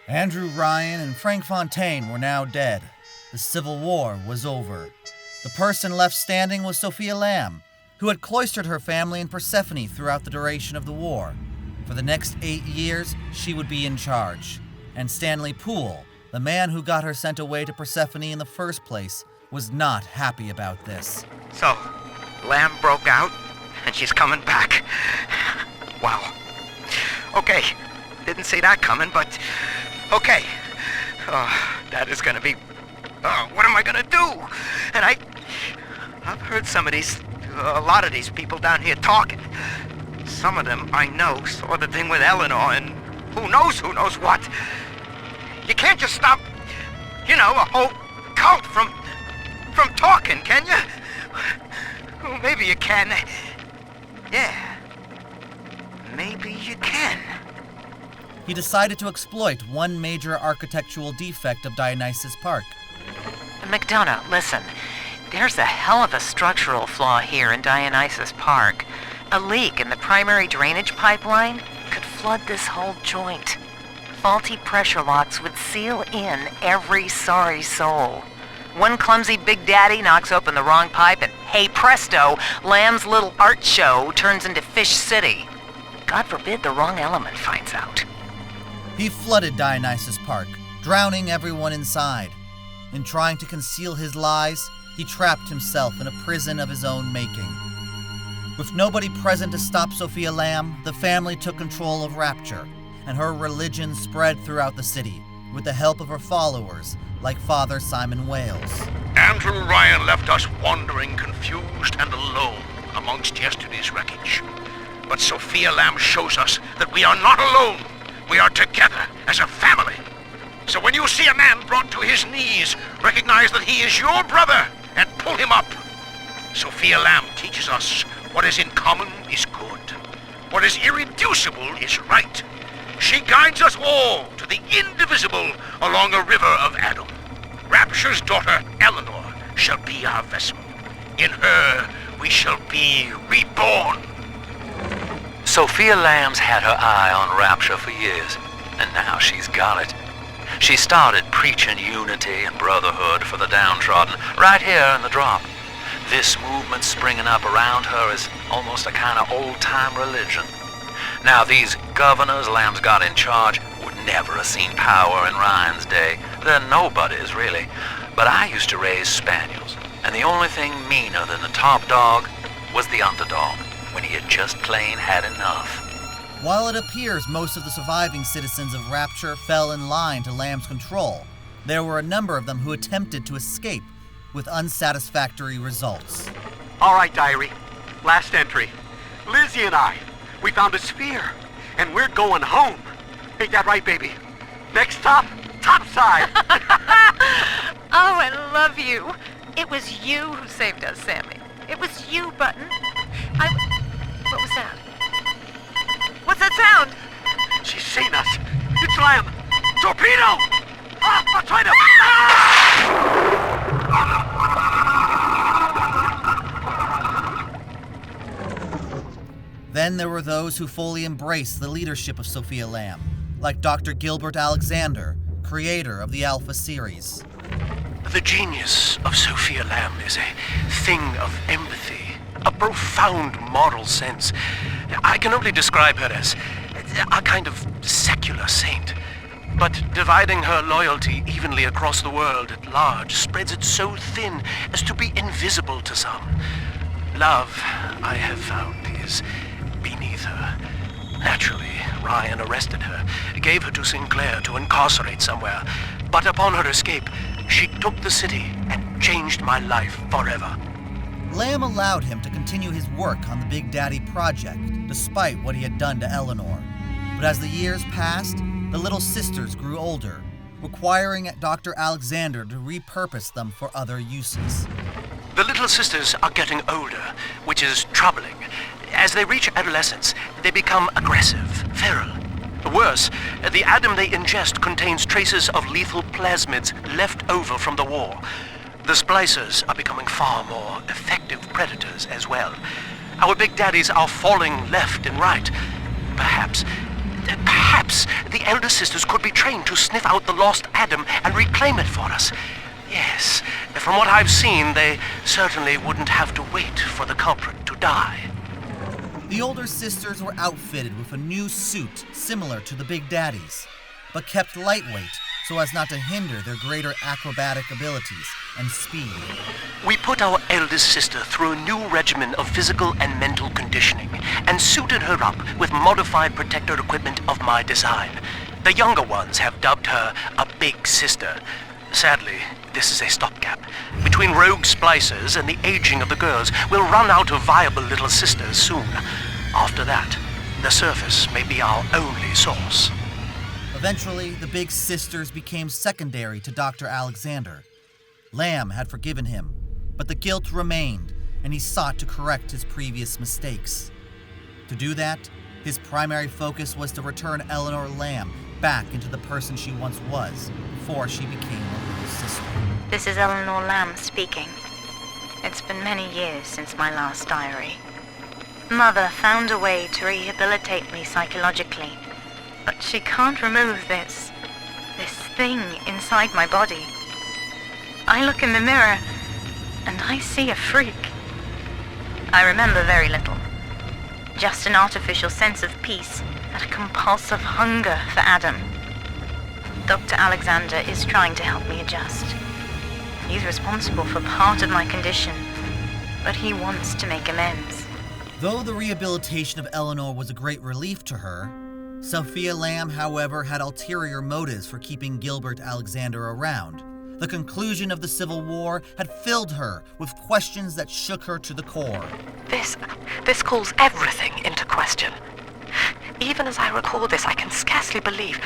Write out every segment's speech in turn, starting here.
Andrew Ryan and Frank Fontaine were now dead. The Civil War was over. The person left standing was Sofia Lamb, who had cloistered her family in Persephone throughout the duration of the war. For the next 8 years, she would be in charge. And Stanley Poole, the man who got her sent away to Persephone in the first place, was not happy about this. So, Lamb broke out, and she's coming back. Wow. Okay, didn't see that coming, but okay. That is gonna be... what am I gonna do? And I've heard a lot of these people down here talking. Some of them I know saw the thing with Eleanor, and who knows what. You can't just stop, a whole cult from talking, can you? Well, maybe you can. Yeah. Maybe you can. He decided to exploit one major architectural defect of Dionysus Park. McDonough, listen. There's a hell of a structural flaw here in Dionysus Park. A leak in the primary drainage pipeline could flood this whole joint. Faulty pressure locks would seal in every sorry soul. One clumsy Big Daddy knocks open the wrong pipe and, hey presto, Lamb's little art show turns into Fish City. God forbid the wrong element finds out. He flooded Dionysus Park, drowning everyone inside. In trying to conceal his lies, he trapped himself in a prison of his own making. With nobody present to stop Sofia Lamb, the family took control of Rapture, and her religion spread throughout the city, with the help of her followers, like Father Simon Wales. Andrew Ryan left us wandering, confused, and alone amongst yesterday's wreckage. But Sofia Lamb shows us that we are not alone. We are together as a family. So when you see a man brought to his knees, recognize that he is your brother and pull him up. Sofia Lamb teaches us what is in common is good. What is irreducible is right. She guides us all to the indivisible along a river of Adam. Rapture's daughter, Eleanor, shall be our vessel. In her, we shall be reborn. Sofia Lamb's had her eye on Rapture for years, and now she's got it. She started preaching unity and brotherhood for the downtrodden right here in the drop. This movement springing up around her is almost a kind of old-time religion. Now, these governors Lamb's got in charge would never have seen power in Ryan's day. They're nobodies, really. But I used to raise spaniels, and the only thing meaner than the top dog was the underdog, when he had just plain had enough. While it appears most of the surviving citizens of Rapture fell in line to Lamb's control, there were a number of them who attempted to escape, with unsatisfactory results. All right, diary. Last entry. Lizzie and I, we found a sphere, and we're going home. Ain't that right, baby? Next stop, topside. Oh, I love you. It was you who saved us, Sammy. It was you, Button. What was that? What's that sound? She's seen us. It's Lamb. Torpedo! I'll try to... Then there were those who fully embraced the leadership of Sofia Lamb, like Dr. Gilbert Alexander, creator of the Alpha series. The genius of Sofia Lamb is a thing of empathy, a profound moral sense. I can only describe her as a kind of secular saint. But dividing her loyalty evenly across the world at large spreads it so thin as to be invisible to some. Love, I have found, is beneath her. Naturally, Ryan arrested her, gave her to Sinclair to incarcerate somewhere. But upon her escape, she took the city and changed my life forever. Lamb allowed him to continue his work on the Big Daddy project, despite what he had done to Eleanor. But as the years passed, the little sisters grew older, requiring Dr. Alexander to repurpose them for other uses. The little sisters are getting older, which is troubling. As they reach adolescence, they become aggressive, feral. Worse, the Adam they ingest contains traces of lethal plasmids left over from the war. The splicers are becoming far more effective predators as well. Our big daddies are falling left and right. Perhaps the elder sisters could be trained to sniff out the lost Adam and reclaim it for us. Yes, from what I've seen, they certainly wouldn't have to wait for the culprit to die. The older sisters were outfitted with a new suit similar to the Big Daddy's, but kept lightweight so as not to hinder their greater acrobatic abilities and speed. We put our eldest sister through a new regimen of physical and mental conditioning and suited her up with modified protector equipment of my design. The younger ones have dubbed her a big sister. Sadly, this is a stopgap. Between rogue splicers and the aging of the girls, we'll run out of viable little sisters soon. After that, the surface may be our only source. Eventually, the big sisters became secondary to Dr. Alexander. Lamb had forgiven him, but the guilt remained, and he sought to correct his previous mistakes. To do that, his primary focus was to return Eleanor Lamb back into the person she once was before she became a little sister. This is Eleanor Lamb speaking. It's been many years since my last diary. Mother found a way to rehabilitate me psychologically, but she can't remove this thing inside my body. I look in the mirror, and I see a freak. I remember very little. Just an artificial sense of peace and a compulsive hunger for Adam. Dr. Alexander is trying to help me adjust. He's responsible for part of my condition, but he wants to make amends. Though the rehabilitation of Eleanor was a great relief to her, Sofia Lamb, however, had ulterior motives for keeping Gilbert Alexander around. The conclusion of the Civil War had filled her with questions that shook her to the core. This calls everything into question. Even as I record this, I can scarcely believe.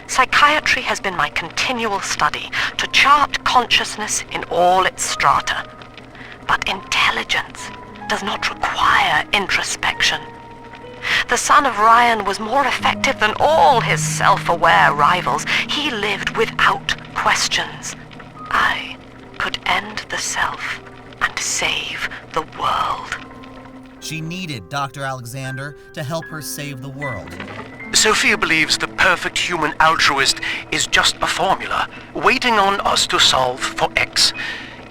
Psychiatry has been my continual study to chart consciousness in all its strata. But intelligence does not require introspection. The son of Ryan was more effective than all his self-aware rivals. He lived without questions. I could end the self and save the world. She needed Dr. Alexander to help her save the world. Sophia believes the perfect human altruist is just a formula, waiting on us to solve for X.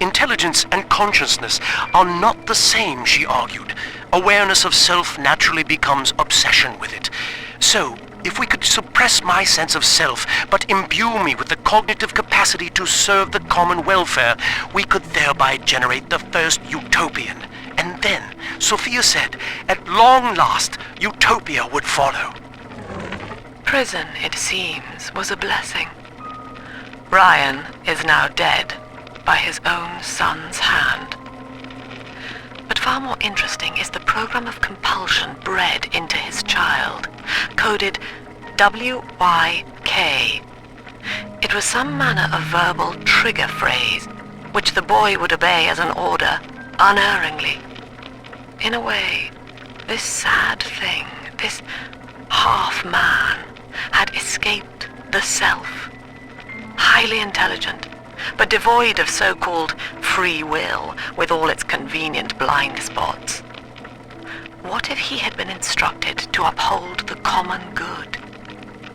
Intelligence and consciousness are not the same, she argued. Awareness of self naturally becomes obsession with it. So, if we could suppress my sense of self, but imbue me with the cognitive capacity to serve the common welfare, we could thereby generate the first utopian. And then, Sophia said, at long last, utopia would follow. Prison, it seems, was a blessing. Ryan is now dead by his own son's hand. But far more interesting is the program of compulsion bred into his child, coded WYK. It was some manner of verbal trigger phrase, which the boy would obey as an order, unerringly. In a way, this sad thing, this half-man, had escaped the self. Highly intelligent, but devoid of so-called free will with all its convenient blind spots. What if he had been instructed to uphold the common good?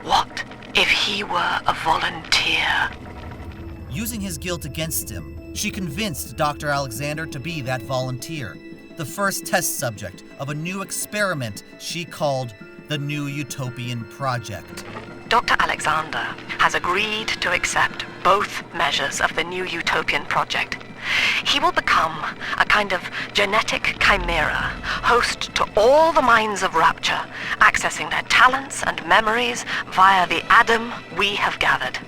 What if he were a volunteer? Using his guilt against him, she convinced Dr. Alexander to be that volunteer, the first test subject of a new experiment she called the New Utopian Project. Dr. Alexander has agreed to accept both measures of the New Utopian Project. He will become a kind of genetic chimera, host to all the minds of Rapture, accessing their talents and memories via the Adam we have gathered.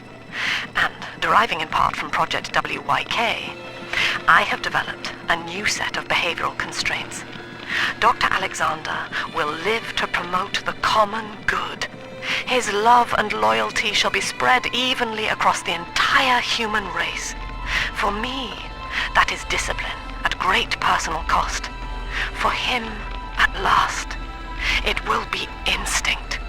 And deriving in part from Project WYK, I have developed a new set of behavioral constraints. Dr. Alexander will live to promote the common good. His love and loyalty shall be spread evenly across the entire human race. For me, that is discipline at great personal cost. For him, at last, it will be instinct.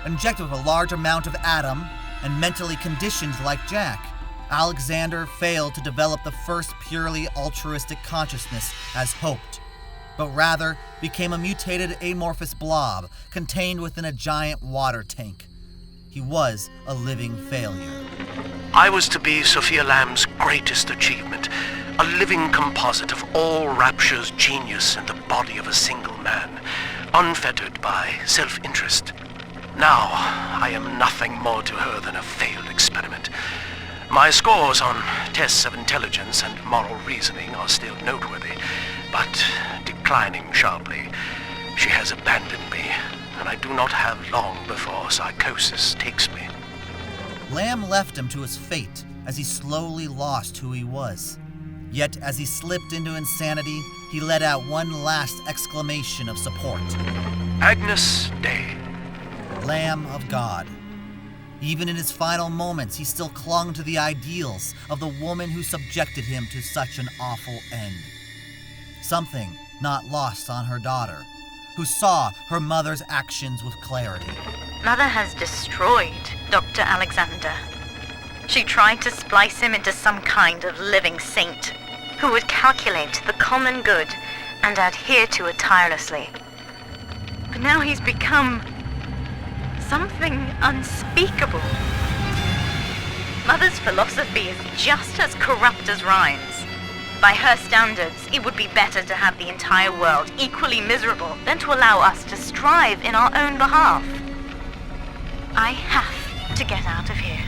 Injected with a large amount of Adam and mentally conditioned like Jack, Alexander failed to develop the first purely altruistic consciousness as hoped, but rather became a mutated amorphous blob contained within a giant water tank. he was a living failure. I was to be Sofia Lamb's greatest achievement, a living composite of all Rapture's genius in the body of a single man, unfettered by self-interest. Now, I am nothing more to her than a failed experiment. My scores on tests of intelligence and moral reasoning are still noteworthy, but declining sharply. She has abandoned me, and I do not have long before psychosis takes me. Lamb left him to his fate as he slowly lost who he was. Yet as he slipped into insanity, he let out one last exclamation of support. Agnus Dei. Lamb of God. Even in his final moments, he still clung to the ideals of the woman who subjected him to such an awful end. Something not lost on her daughter, who saw her mother's actions with clarity. Mother has destroyed Dr. Alexander. She tried to splice him into some kind of living saint who would calculate the common good and adhere to it tirelessly. But now he's become something unspeakable. Mother's philosophy is just as corrupt as Ryan's. By her standards, it would be better to have the entire world equally miserable than to allow us to strive in our own behalf. I have to get out of here.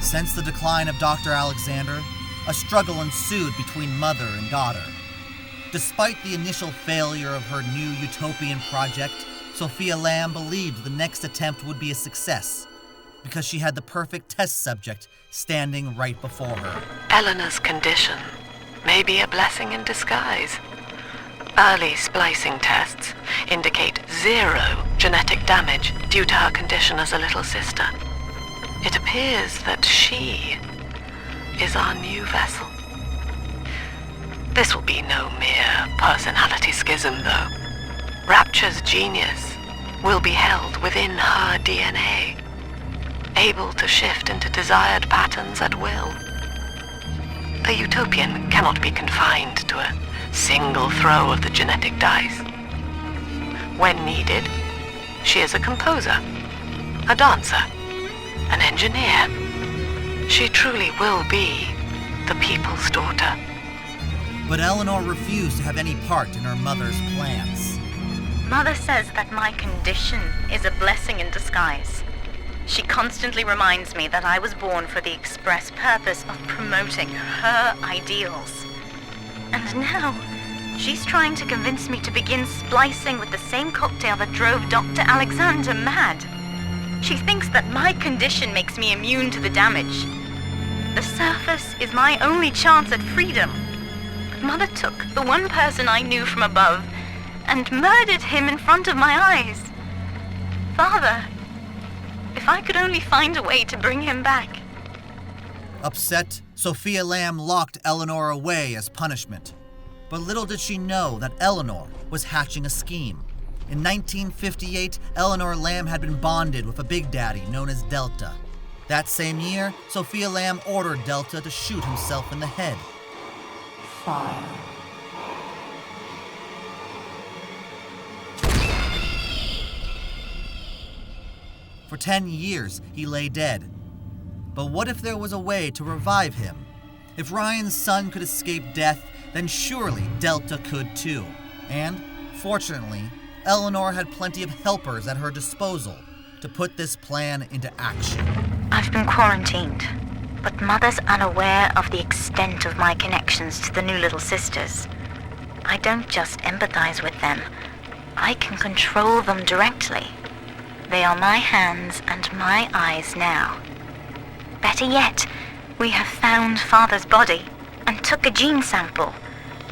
Since the decline of Dr. Alexander, a struggle ensued between mother and daughter. Despite the initial failure of her new utopian project, Sofia Lamb believed the next attempt would be a success, because she had the perfect test subject standing right before her. Eleanor's condition may be a blessing in disguise. Early splicing tests indicate 0 genetic damage due to her condition as a little sister. It appears that she is our new vessel. This will be no mere personality schism, though. Rapture's genius will be held within her DNA, able to shift into desired patterns at will. A utopian cannot be confined to a single throw of the genetic dice. When needed, she is a composer, a dancer, an engineer. She truly will be the people's daughter. But Eleanor refused to have any part in her mother's plans. Mother says that my condition is a blessing in disguise. She constantly reminds me that I was born for the express purpose of promoting her ideals. And now, she's trying to convince me to begin splicing with the same cocktail that drove Dr. Alexander mad. She thinks that my condition makes me immune to the damage. The surface is my only chance at freedom. But Mother took the one person I knew from above and murdered him in front of my eyes. Father, if I could only find a way to bring him back. Upset, Sofia Lamb locked Eleanor away as punishment. But little did she know that Eleanor was hatching a scheme. In 1958, Eleanor Lamb had been bonded with a Big Daddy known as Delta. That same year, Sofia Lamb ordered Delta to shoot himself in the head. Fire. For 10 years, he lay dead. But what if there was a way to revive him? If Ryan's son could escape death, then surely Delta could too. And, fortunately, Eleanor had plenty of helpers at her disposal to put this plan into action. I've been quarantined, but Mother's unaware of the extent of my connections to the new little sisters. I don't just empathize with them. I can control them directly. They are my hands and my eyes now. Better yet, we have found Father's body and took a gene sample.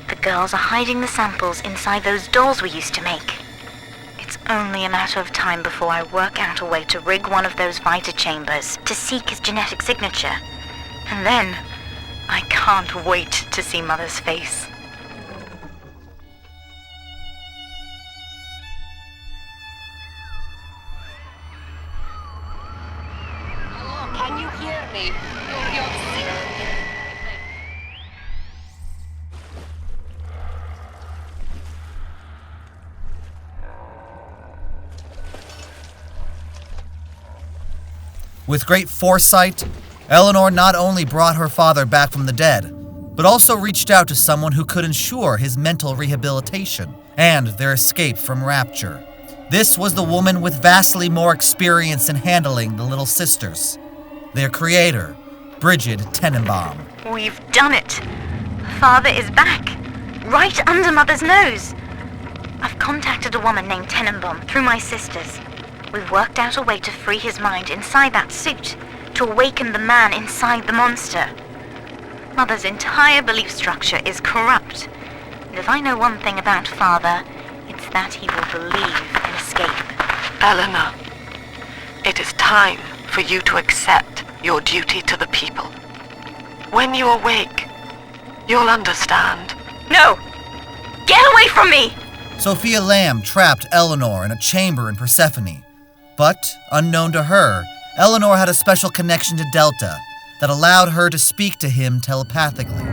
The girls are hiding the samples inside those dolls we used to make. It's only a matter of time before I work out a way to rig one of those vita chambers to seek his genetic signature. And then, I can't wait to see Mother's face. Can you hear me? With great foresight, Eleanor not only brought her father back from the dead, but also reached out to someone who could ensure his mental rehabilitation and their escape from Rapture. This was the woman with vastly more experience in handling the Little Sisters, their creator, Brigid Tenenbaum. We've done it. Father is back, right under Mother's nose. I've contacted a woman named Tenenbaum through my sisters. We've worked out a way to free his mind inside that suit, to awaken the man inside the monster. Mother's entire belief structure is corrupt. And if I know one thing about Father, it's that he will believe in escape. Eleanor, it is time for you to accept your duty to the people. When you awake, you'll understand. No! Get away from me! Sofia Lamb trapped Eleanor in a chamber in Persephone. But, unknown to her, Eleanor had a special connection to Delta that allowed her to speak to him telepathically.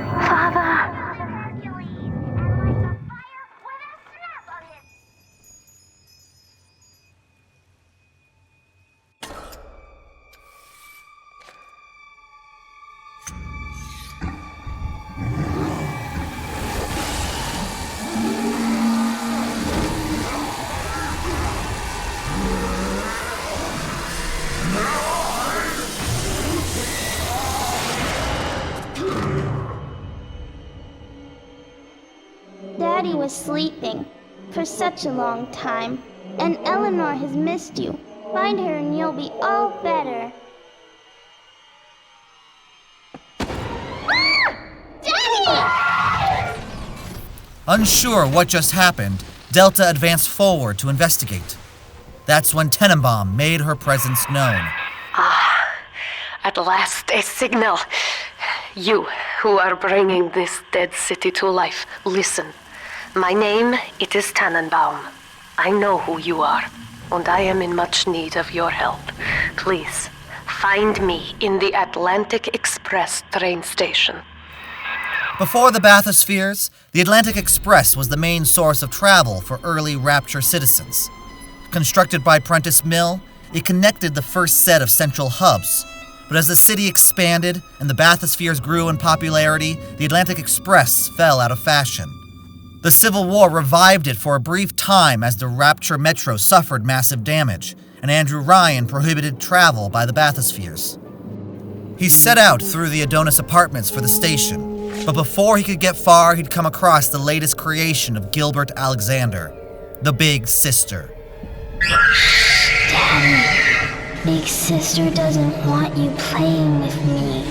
Daddy was sleeping for such a long time, and Eleanor has missed you. Find her and you'll be all better. Daddy! Unsure what just happened, Delta advanced forward to investigate. That's when Tenenbaum made her presence known. At last, a signal. You, who are bringing this dead city to life, listen. My name, it is Tenenbaum. I know who you are, and I am in much need of your help. Please, find me in the Atlantic Express train station. Before the bathyspheres, the Atlantic Express was the main source of travel for early Rapture citizens. Constructed by Prentice Mill, it connected the first set of central hubs. But as the city expanded and the bathyspheres grew in popularity, the Atlantic Express fell out of fashion. The Civil War revived it for a brief time as the Rapture Metro suffered massive damage, and Andrew Ryan prohibited travel by the bathyspheres. He set out through the Adonis apartments for the station, but before he could get far, he'd come across the latest creation of Gilbert Alexander, the Big Sister. Daddy, Big Sister doesn't want you playing with me.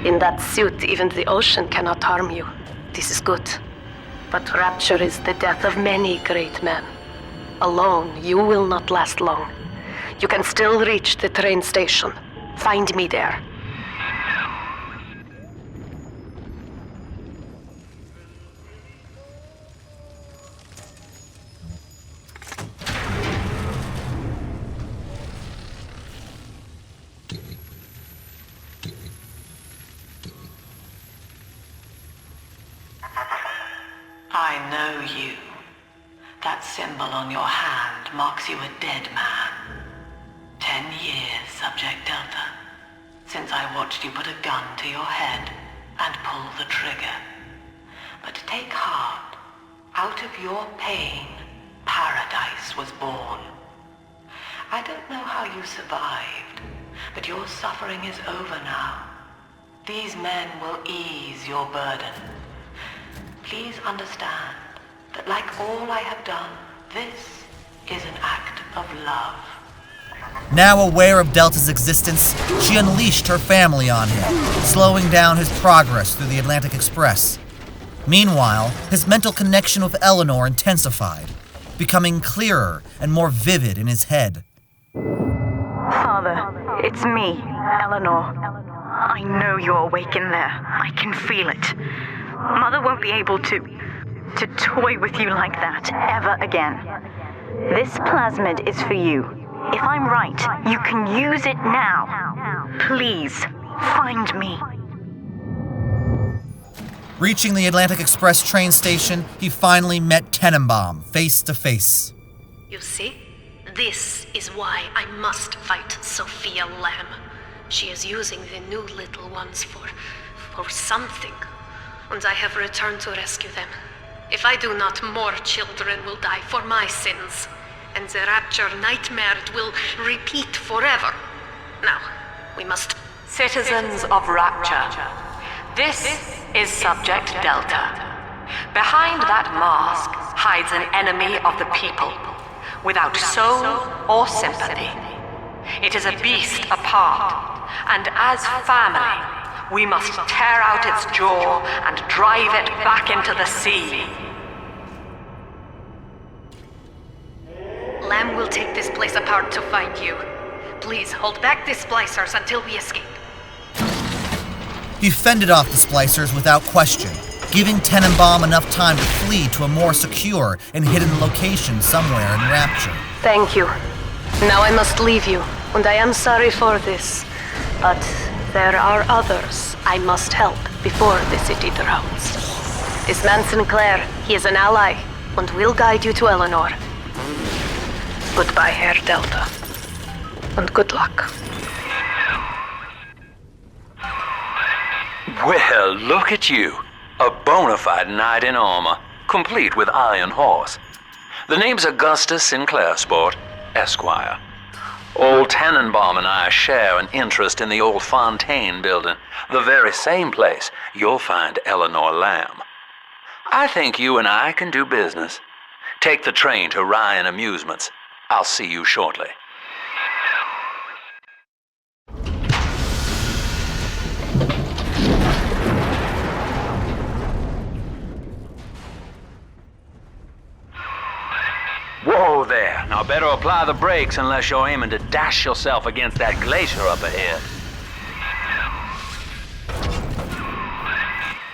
In that suit, even the ocean cannot harm you. This is good. But Rapture is the death of many great men. Alone, you will not last long. You can still reach the train station. Find me there. I know you. That symbol on your hand marks you a dead man. 10 years, Subject Delta, since I watched you put a gun to your head and pull the trigger. But take heart. Out of your pain, paradise was born. I don't know how you survived, but your suffering is over now. These men will ease your burden. Please understand that like all I have done, this is an act of love. Now aware of Delta's existence, she unleashed her family on him, slowing down his progress through the Atlantic Express. Meanwhile, his mental connection with Eleanor intensified, becoming clearer and more vivid in his head. Father, it's me, Eleanor. I know you're awake in there. I can feel it. Mother won't be able to toy with you like that ever again. This plasmid is for you. If I'm right, you can use it now. Please, find me. Reaching the Atlantic Express train station, he finally met Tenenbaum face to face. You see? This is why I must fight Sofia Lamb. She is using the new little ones for something. And I have returned to rescue them. If I do not, more children will die for my sins. And the rapture nightmare will repeat forever. Now, we must... Citizens of Rapture, this is Subject Delta. Behind that mask hides an enemy of the people, without soul or sympathy. It is a beast apart, and as family, we must tear out its jaw and drive it back into the sea. Lamb will take this place apart to find you. Please hold back the splicers until we escape. He fended off the splicers without question, giving Tenenbaum enough time to flee to a more secure and hidden location somewhere in Rapture. Thank you. Now I must leave you, and I am sorry for this. But there are others I must help before the city drowns. This man Sinclair, he is an ally, and will guide you to Eleanor. Goodbye, Herr Delta. And good luck. Well, look at you. A bona fide knight in armor, complete with iron horse. The name's Augustus Sinclair Sport, Esquire. Old Tenenbaum and I share an interest in the old Fontaine building, the very same place you'll find Eleanor Lamb. I think you and I can do business. Take the train to Ryan Amusements. I'll see you shortly. Whoa there. Now better apply the brakes unless you're aiming to dash yourself against that glacier up ahead.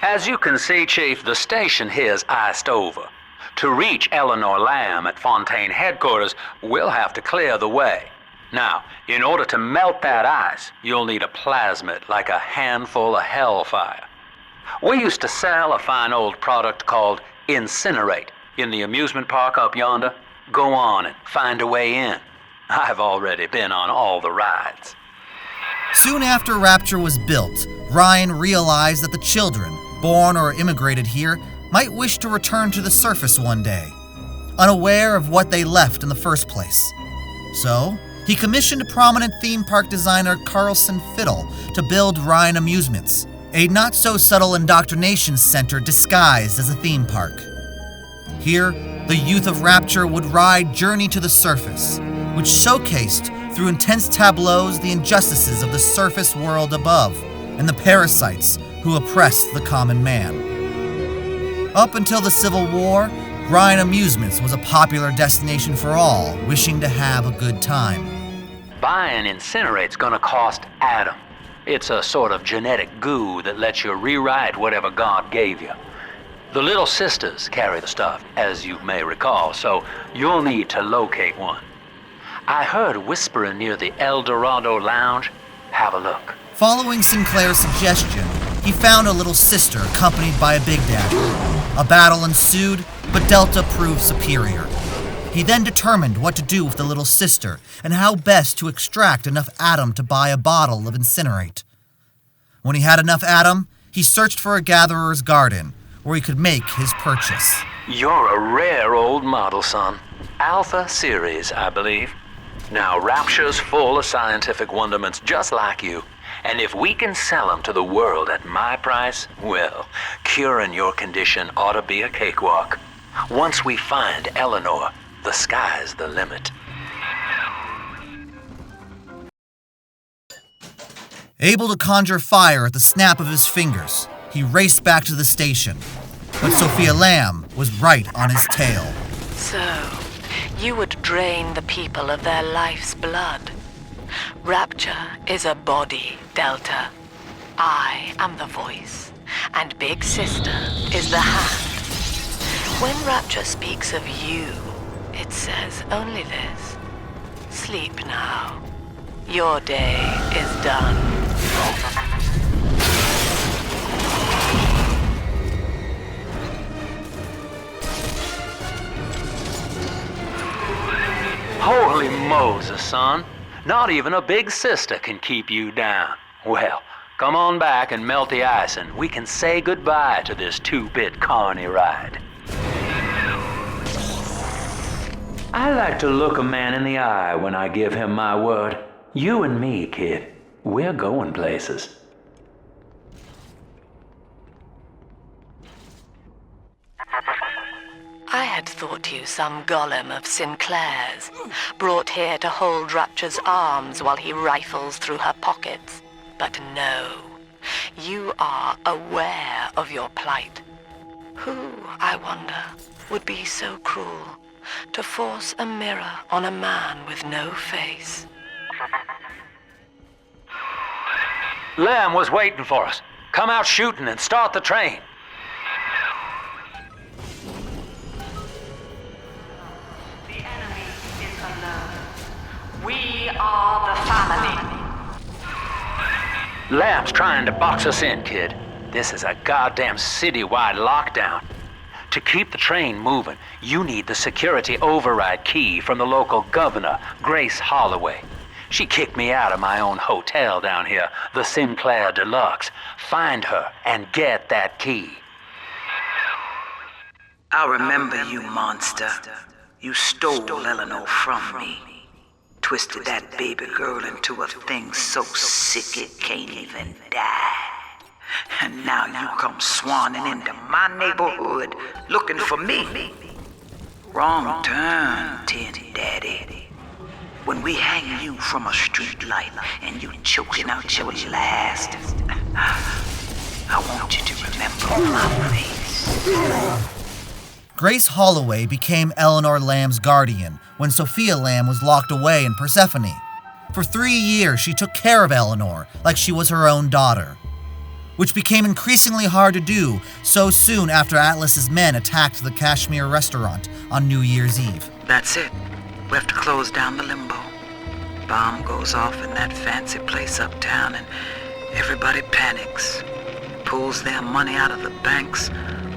As you can see, Chief, the station here's iced over. To reach Eleanor Lamb at Fontaine headquarters, we'll have to clear the way. Now, in order to melt that ice, you'll need a plasmid, like a handful of hellfire. We used to sell a fine old product called Incinerate in the amusement park up yonder. Go on and find a way in. I've already been on all the rides. Soon after Rapture was built, Ryan realized that the children, born or immigrated here, might wish to return to the surface one day, unaware of what they left in the first place. So, he commissioned prominent theme park designer Carlson Fiddle to build Ryan Amusements, a not-so-subtle indoctrination center disguised as a theme park. Here, the youth of Rapture would ride Journey to the Surface, which showcased through intense tableaus the injustices of the surface world above and the parasites who oppressed the common man. Up until the Civil War, Ryan Amusements was a popular destination for all wishing to have a good time. Buying Incinerate's gonna cost Adam. It's a sort of genetic goo that lets you rewrite whatever God gave you. The Little Sisters carry the stuff, as you may recall, so you'll need to locate one. I heard whispering near the El Dorado Lounge. Have a look. Following Sinclair's suggestion, he found a little sister accompanied by a big daddy. A battle ensued, but Delta proved superior. He then determined what to do with the little sister and how best to extract enough Atom to buy a bottle of Incinerate. When he had enough Atom, he searched for a gatherer's garden where he could make his purchase. You're a rare old model, son. Alpha Series, I believe. Now, Rapture's full of scientific wonderments just like you. And if we can sell them to the world at my price, well, curing your condition ought to be a cakewalk. Once we find Eleanor, the sky's the limit. Able to conjure fire at the snap of his fingers, he raced back to the station. But Sofia Lamb was right on his tail. So, you would drain the people of their life's blood. Rapture is a body, Delta. I am the voice, and Big Sister is the hand. When Rapture speaks of you, it says only this. Sleep now. Your day is done. Holy Moses, son. Not even a big sister can keep you down. Well, come on back and melt the ice and we can say goodbye to this 2-bit carny ride. I like to look a man in the eye when I give him my word. You and me, kid, we're going places. I had thought you some golem of Sinclair's, brought here to hold Rapture's arms while he rifles through her pockets. But no, you are aware of your plight. Who, I wonder, would be so cruel to force a mirror on a man with no face? Lamb was waiting for us. Come out shooting and start the train. We are the family. Lamb's trying to box us in, kid. This is a goddamn citywide lockdown. To keep the train moving, you need the security override key from the local governor, Grace Holloway. She kicked me out of my own hotel down here, the Sinclair Deluxe. Find her and get that key. I remember you, monster. You stole Eleanor from me. Twisted that baby girl into a thing so sick it can't even die. And now you come swanning into my neighborhood looking for me. Wrong turn, Tin Daddy. When we hang you from a street light and you choking out your last, I want you to remember my face. Grace Holloway became Eleanor Lamb's guardian when Sofia Lamb was locked away in Persephone. For 3 years, she took care of Eleanor like she was her own daughter, which became increasingly hard to do so soon after Atlas's men attacked the Kashmir restaurant on New Year's Eve. That's it. We have to close down the limbo. Bomb goes off in that fancy place uptown and everybody panics, pulls their money out of the banks.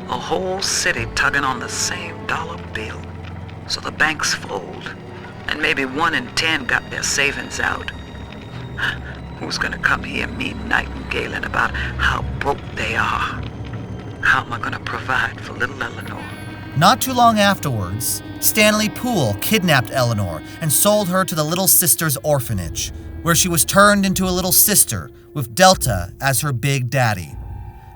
A whole city tugging on the same dollar bill. So the banks fold, and maybe 1 in 10 got their savings out. Who's gonna come hear me nightingaling about how broke they are? How am I gonna provide for little Eleanor? Not too long afterwards, Stanley Poole kidnapped Eleanor and sold her to the Little Sisters orphanage, where she was turned into a little sister with Delta as her big daddy.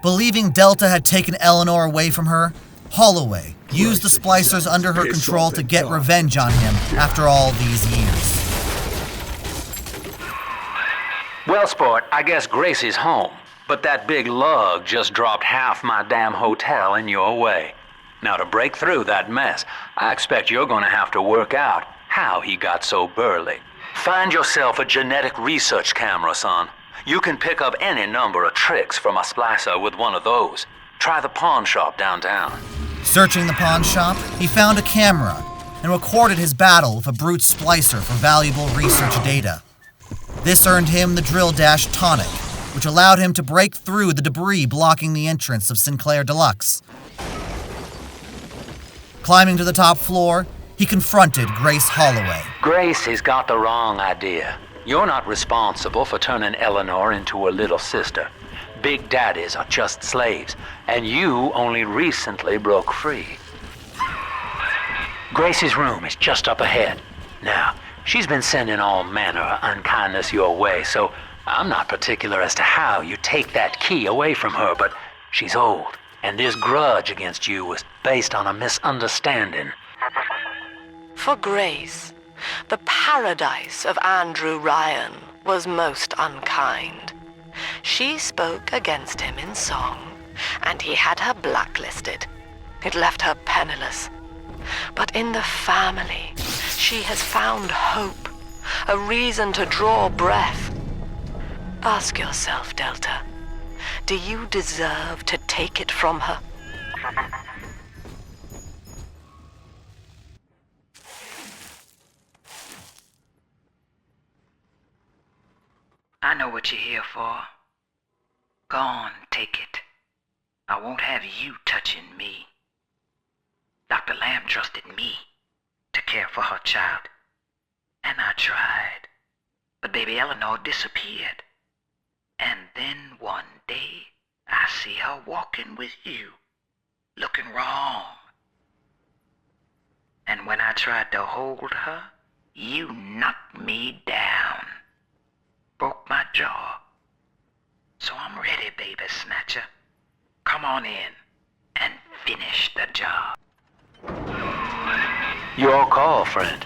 Believing Delta had taken Eleanor away from her, Holloway used the splicers under her control to get revenge on him after all these years. Well, sport, I guess Gracie's home, but that big lug just dropped half my damn hotel in your way. Now, to break through that mess, I expect you're gonna have to work out how he got so burly. Find yourself a genetic research camera, son. You can pick up any number of tricks from a splicer with one of those. Try the pawn shop downtown. Searching the pawn shop, he found a camera and recorded his battle with a brute splicer for valuable research data. This earned him the Drill Dash tonic, which allowed him to break through the debris blocking the entrance of Sinclair Deluxe. Climbing to the top floor, he confronted Grace Holloway. Gracie's got the wrong idea. You're not responsible for turning Eleanor into a little sister. Big daddies are just slaves, and you only recently broke free. Gracie's room is just up ahead. Now, she's been sending all manner of unkindness your way, so I'm not particular as to how you take that key away from her, but she's old, and this grudge against you was based on a misunderstanding. For Grace, the paradise of Andrew Ryan was most unkind. She spoke against him in song, and he had her blacklisted It left her penniless. But in the family, she has found hope, a reason to draw breath. Ask yourself, Delta, do you deserve to take it from her? I know what you're here for. Go on, take it. I won't have you touching me. Dr. Lamb trusted me to care for her child. And I tried. But baby Eleanor disappeared. And then one day, I see her walking with you, looking wrong. And when I tried to hold her, you knocked me down. Broke my jaw. So I'm ready, baby snatcher. Come on in and finish the job. Your call, friend.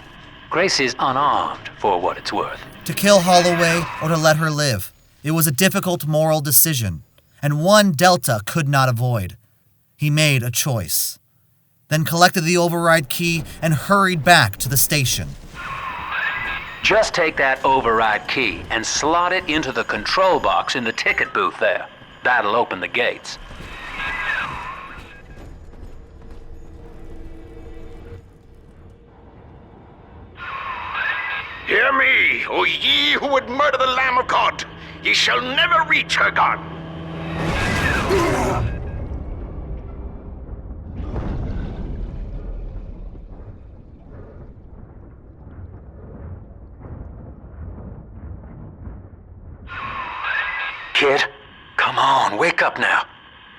Grace is unarmed, for what it's worth. To kill Holloway or to let her live. It was a difficult moral decision, and one Delta could not avoid. He made a choice, then collected the override key and hurried back to the station. Just take that override key and slot it into the control box in the ticket booth there. That'll open the gates. Hear me, O ye who would murder the Lamb of God. Ye shall never reach her God. Kid, come on, wake up now.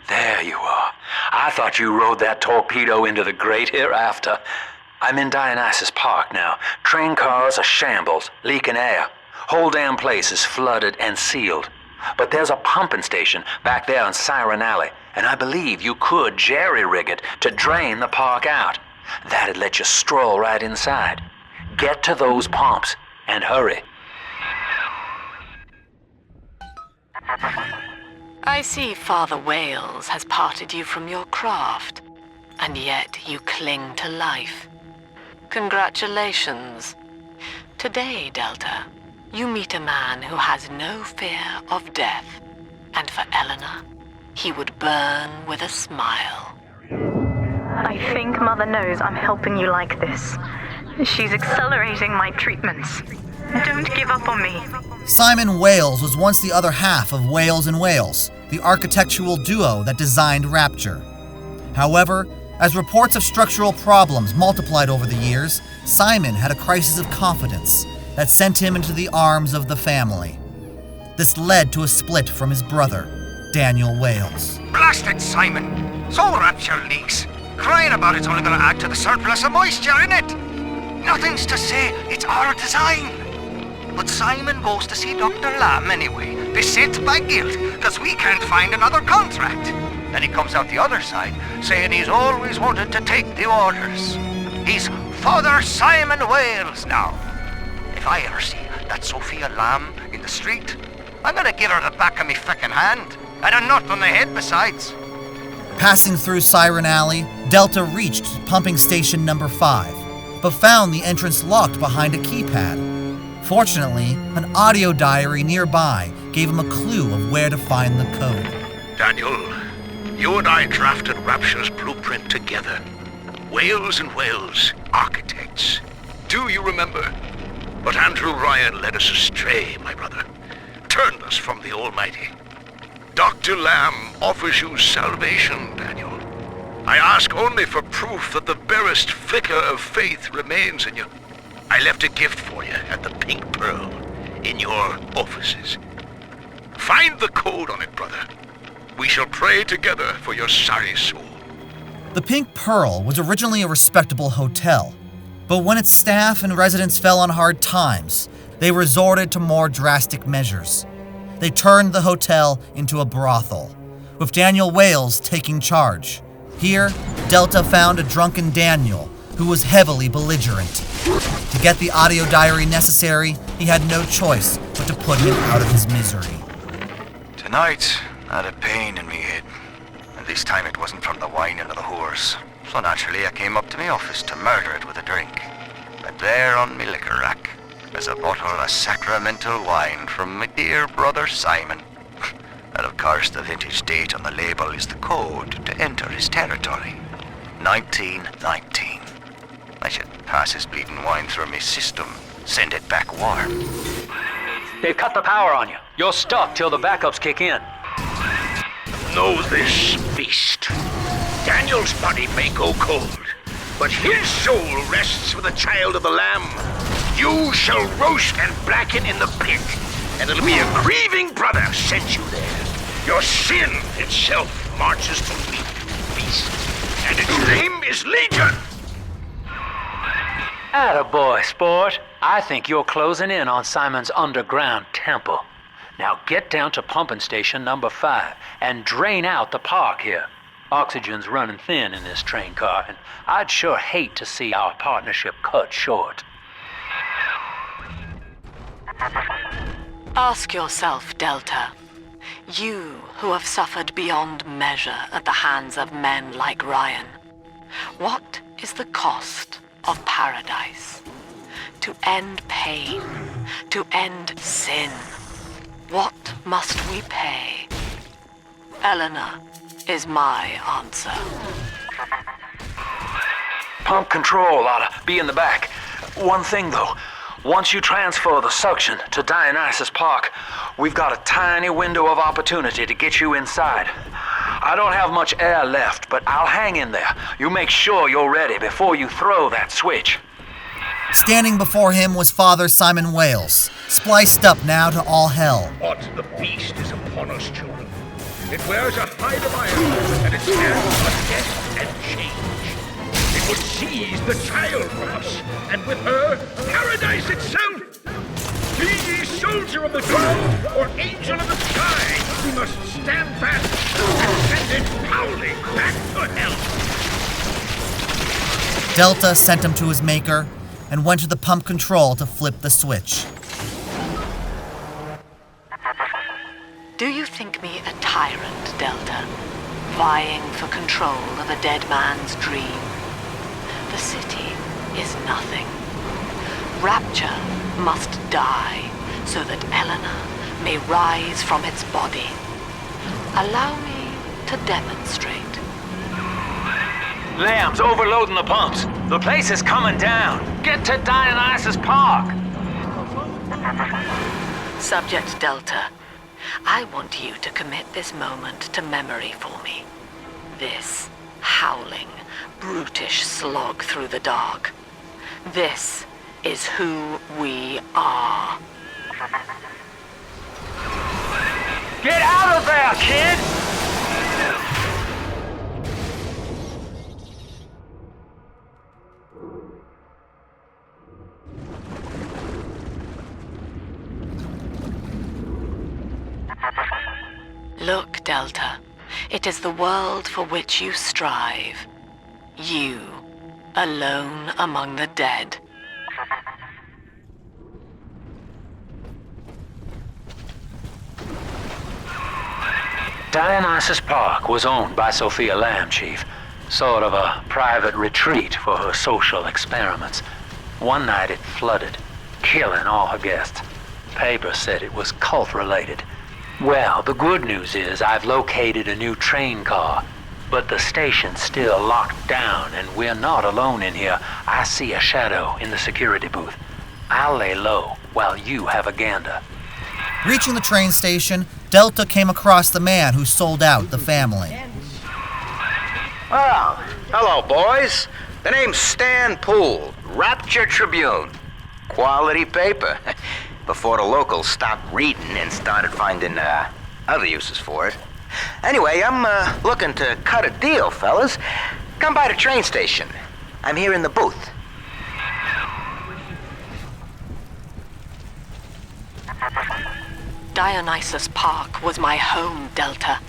There you are. I thought you rode that torpedo into the great hereafter. I'm in Dionysus Park now. Train cars are shambles, leaking air. Whole damn place is flooded and sealed. But there's a pumping station back there on Siren Alley, and I believe you could jerry-rig it to drain the park out. That'd let you stroll right inside. Get to those pumps, and hurry. I see Father Wales has parted you from your craft, and yet you cling to life. Congratulations. Today, Delta, you meet a man who has no fear of death, and for Eleanor, he would burn with a smile. I think Mother knows I'm helping you like this. She's accelerating my treatments. Don't give up on me. Simon Wales was once the other half of Wales and Wales, the architectural duo that designed Rapture. However, as reports of structural problems multiplied over the years, Simon had a crisis of confidence that sent him into the arms of the family. This led to a split from his brother, Daniel Wales. Blasted Simon! So Rapture leaks. Crying about it's only going to add to the surplus of moisture, innit? Nothing's to say, it's our design. But Simon goes to see Dr. Lamb anyway, beset by guilt, because we can't find another contract. Then he comes out the other side, saying he's always wanted to take the orders. He's Father Simon Wales now. If I ever see that Sofia Lamb in the street, I'm gonna give her the back of me frickin' hand, and a nut on the head besides. Passing through Siren Alley, Delta reached pumping station number 5, but found the entrance locked behind a keypad. Fortunately, an audio diary nearby gave him a clue of where to find the code. Daniel, you and I drafted Rapture's blueprint together. Wales and Wales, architects. Do you remember? But Andrew Ryan led us astray, my brother. Turned us from the Almighty. Dr. Lamb offers you salvation, Daniel. I ask only for proof that the barest flicker of faith remains in you. I left a gift for you at the Pink Pearl in your offices. Find the code on it, brother. We shall pray together for your sorry soul. The Pink Pearl was originally a respectable hotel, but when its staff and residents fell on hard times, they resorted to more drastic measures. They turned the hotel into a brothel, with Daniel Wales taking charge. Here, Delta found a drunken Daniel who was heavily belligerent. To get the audio diary necessary, he had no choice but to put him out of his misery. Tonight, I had a pain in me head, and This time it wasn't from the wine or the whores. So naturally I came up to my office to murder it with a drink. But there on me liquor rack is a bottle of sacramental wine from my dear brother Simon. And of course the vintage date on the label is the code to enter his territory. 1919. I should pass his bleeding wine through my system, send it back warm. They've cut the power on you. You're stuck till the backups kick in. Know this, beast. Daniel's body may go cold, but his soul rests with the child of the Lamb. You shall roast and blacken in the pit, and it'll be a grieving brother sent you there. Your sin itself marches to meet beast, and its name is Legion. Attaboy, sport. I think you're closing in on Simon's underground temple. Now get down to pumping station number 5 and drain out the park here. Oxygen's running thin in this train car, and I'd sure hate to see our partnership cut short. Ask yourself, Delta. You who have suffered beyond measure at the hands of men like Ryan. What is the cost of paradise? To end pain, to end sin. What must we pay? Eleanor is my answer. Pump control ought to be in the back. One thing though, once you transfer the suction to Dionysus Park, we've got a tiny window of opportunity to get you inside. I don't have much air left, but I'll hang in there. You make sure you're ready before you throw that switch. Standing before him was Father Simon Wales, spliced up now to all hell. But the beast is upon us, children. It wears a hide of iron, and it stands for death and change. It would seize the child from us, and with her, paradise itself. Be ye soldier of the dawn, or angel of the sky, we must stand fast and send it howling back to hell. Delta sent him to his maker and went to the pump control to flip the switch. Do you think me a tyrant, Delta, vying for control of a dead man's dream? The city is nothing. Rapture must die so that Eleanor may rise from its body. Allow me to demonstrate. Lamb's overloading the pumps. The place is coming down. Get to Dionysus Park. Subject Delta, I want you to commit this moment to memory for me. This howling, brutish slog through the dark. This is who we are. Get out of there, kid! Look, Delta, it is the world for which you strive. You, alone among the dead. Dionysus Park was owned by Sofia Lamb, Chief. Sort of a private retreat for her social experiments. One night it flooded, killing all her guests. Papers said it was cult-related. Well, the good news is I've located a new train car, but the station's still locked down and we're not alone in here. I see a shadow in the security booth. I'll lay low while you have a gander. Reaching the train station, Delta came across the man who sold out the family. Oh, hello, boys. The name's Stan Poole, Rapture Tribune. Quality paper. Before the locals stopped reading and started finding other uses for it. Anyway, I'm looking to cut a deal, fellas. Come by the train station. I'm here in the booth. Dionysus Park was my home, Delta.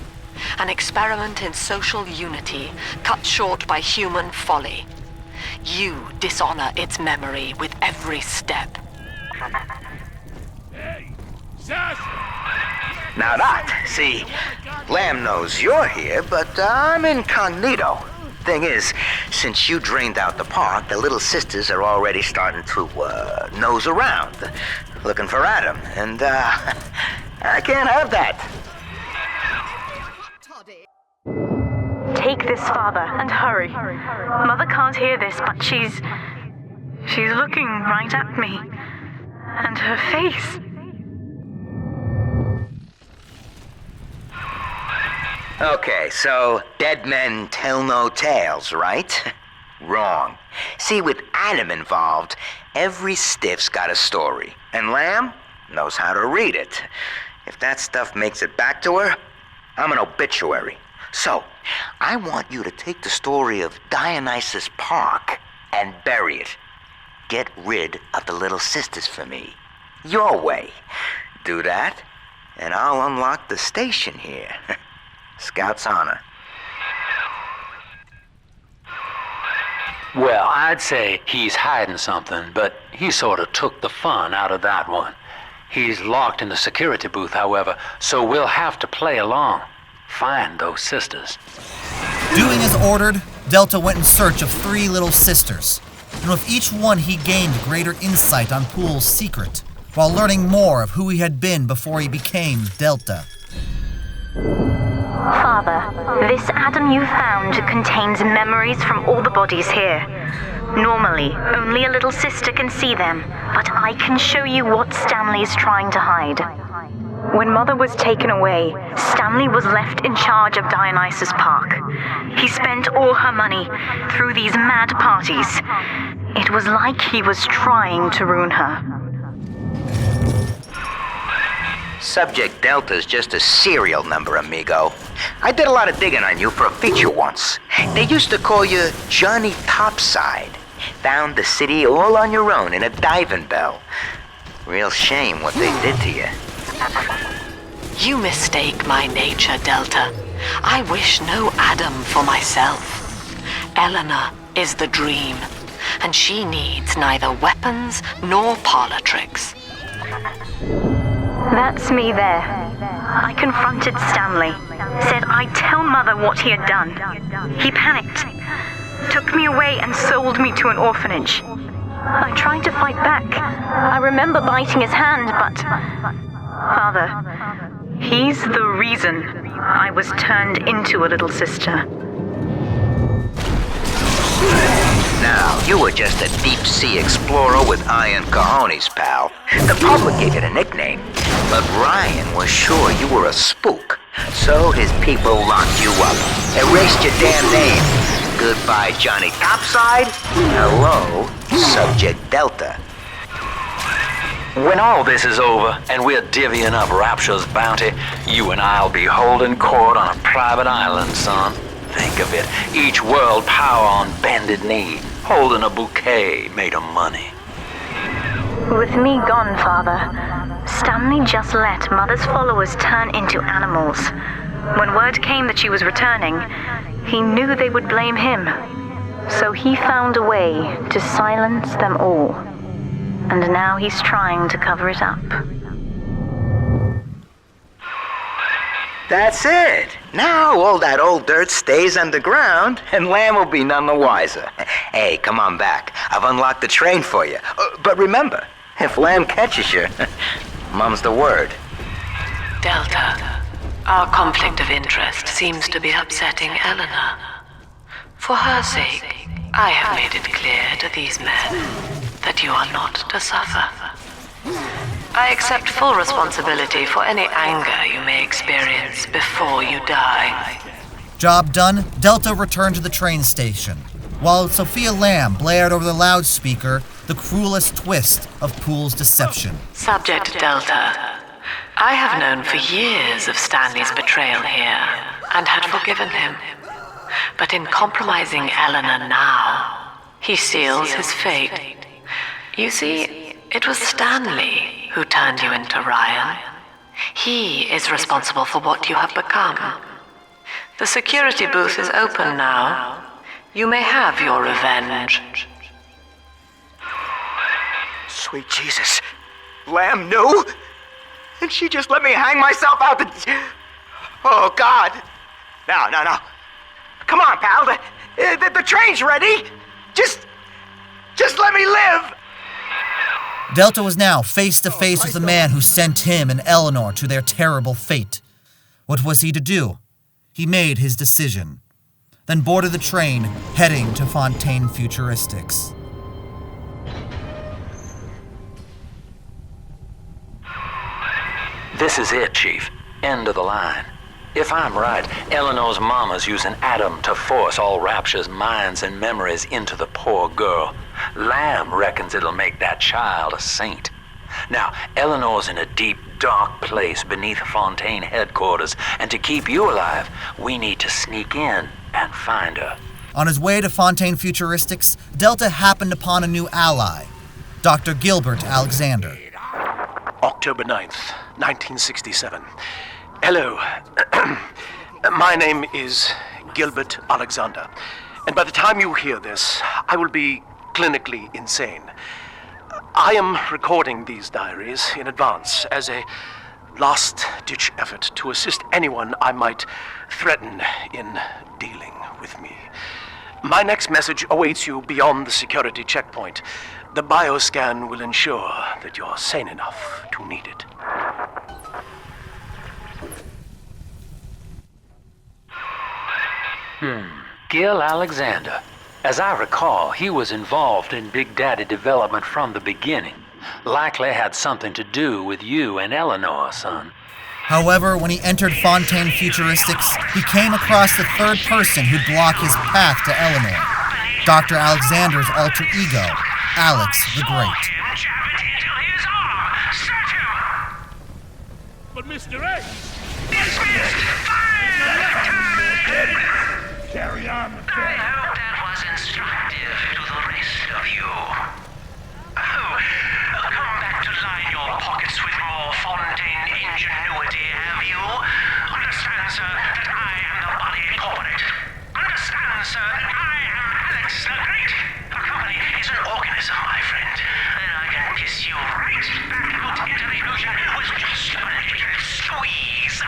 An experiment in social unity cut short by human folly. You dishonor its memory with every step. Hey, Sass! Now that, see, Lamb knows you're here, but I'm incognito. Thing is, since you drained out the park, the little sisters are already starting to, nose around, looking for Adam, and, I can't have that. Take this, Father, and hurry. Mother can't hear this, but she's looking right at me. And her face. Okay, so dead men tell no tales, right? Wrong. See, with Adam involved, every stiff's got a story, and Lamb knows how to read it. If that stuff makes it back to her, I'm an obituary. So, I want you to take the story of Dionysus Park and bury it. Get rid of the little sisters for me. Your way. Do that, and I'll unlock the station here. Scout's honor. Well, I'd say he's hiding something, but he sort of took the fun out of that one. He's locked in the security booth, however, so we'll have to play along. Find those sisters. Doing as ordered, Delta went in search of 3 little sisters, and with each one he gained greater insight on Poole's secret, while learning more of who he had been before he became Delta. Father, this Adam you found contains memories from all the bodies here. Normally, only a little sister can see them, but I can show you what Stanley's trying to hide. When Mother was taken away, Stanley was left in charge of Dionysus Park. He spent all her money through these mad parties. It was like he was trying to ruin her. Subject Delta's just a serial number, amigo. I did a lot of digging on you for a feature once. They used to call you Johnny Topside. Found the city all on your own in a diving bell. Real shame what they did to you. You mistake my nature, Delta. I wish no Adam for myself. Eleanor is the dream, and she needs neither weapons nor parlor tricks. That's me there. I confronted Stanley, said I'd tell Mother what he had done. He panicked, took me away and sold me to an orphanage. I tried to fight back. I remember biting his hand, but... Father, he's the reason I was turned into a little sister. Now, you were just a deep-sea explorer with iron cojones, pal. The public gave it a nickname, but Ryan was sure you were a spook. So his people locked you up, erased your damn name. Goodbye, Johnny Topside. Hello, Subject Delta. When all this is over and we're divvying up Rapture's bounty, you and I'll be holding court on a private island, son. Think of it, each world power on bended knee, holding a bouquet made of money. With me gone, Father, Stanley just let Mother's followers turn into animals. When word came that she was returning, he knew they would blame him. So he found a way to silence them all. And now he's trying to cover it up. That's it. Now all that old dirt stays underground, and Lamb will be none the wiser. Hey, come on back. I've unlocked the train for you. But remember, if Lamb catches you, mum's the word. Delta, our conflict of interest seems to be upsetting Eleanor. For her sake, I have made it clear to these men that you are not to suffer. I accept full responsibility for any anger you may experience before you die. Job done, Delta returned to the train station, while Sofia Lamb blared over the loudspeaker the cruelest twist of Poole's deception. Subject Delta, I have known for years of Stanley's betrayal here, and had forgiven him. But in compromising Eleanor now, he seals his fate. You see, it was Stanley who turned you into Ryan. He is responsible for what you have become. The security booth is open now. You may have your revenge. Sweet Jesus. Lamb, no! And she just let me hang myself out the... Oh, God. No. Come on, pal. The train's ready. Just let me live. Delta was now face to face with the man who sent him and Eleanor to their terrible fate. What was he to do? He made his decision, then boarded the train, heading to Fontaine Futuristics. This is it, Chief. End of the line. If I'm right, Eleanor's mama's using Adam to force all Rapture's minds and memories into the poor girl. Lamb reckons it'll make that child a saint. Now, Eleanor's in a deep, dark place beneath Fontaine headquarters, and to keep you alive, we need to sneak in and find her. On his way to Fontaine Futuristics, Delta happened upon a new ally, Dr. Gilbert Alexander. October 9th, 1967. Hello. My name is Gilbert Alexander, and by the time you hear this, I will be clinically insane. I am recording these diaries in advance as a last-ditch effort to assist anyone I might threaten in dealing with me. My next message awaits you beyond the security checkpoint. The bioscan will ensure that you're sane enough to need it. Gil Alexander. As I recall, he was involved in Big Daddy development from the beginning. Likely had something to do with you and Eleanor, son. However, when he entered Fontaine Futuristics, he came across the third person who'd block his path to Eleanor, Dr. Alexander's alter ego, Alex the Great. But Mr. X! Dismissed! Fire! Carry on. I hope that was instructive to the rest of you. Oh, come back to line your pockets with more Fontaine ingenuity, have you? Understand, sir, that I am the body corporate. Understand, sir, that I am Alex the Great. A company is an organism, my friend. And I can kiss you right back out into the ocean with just a little squeeze.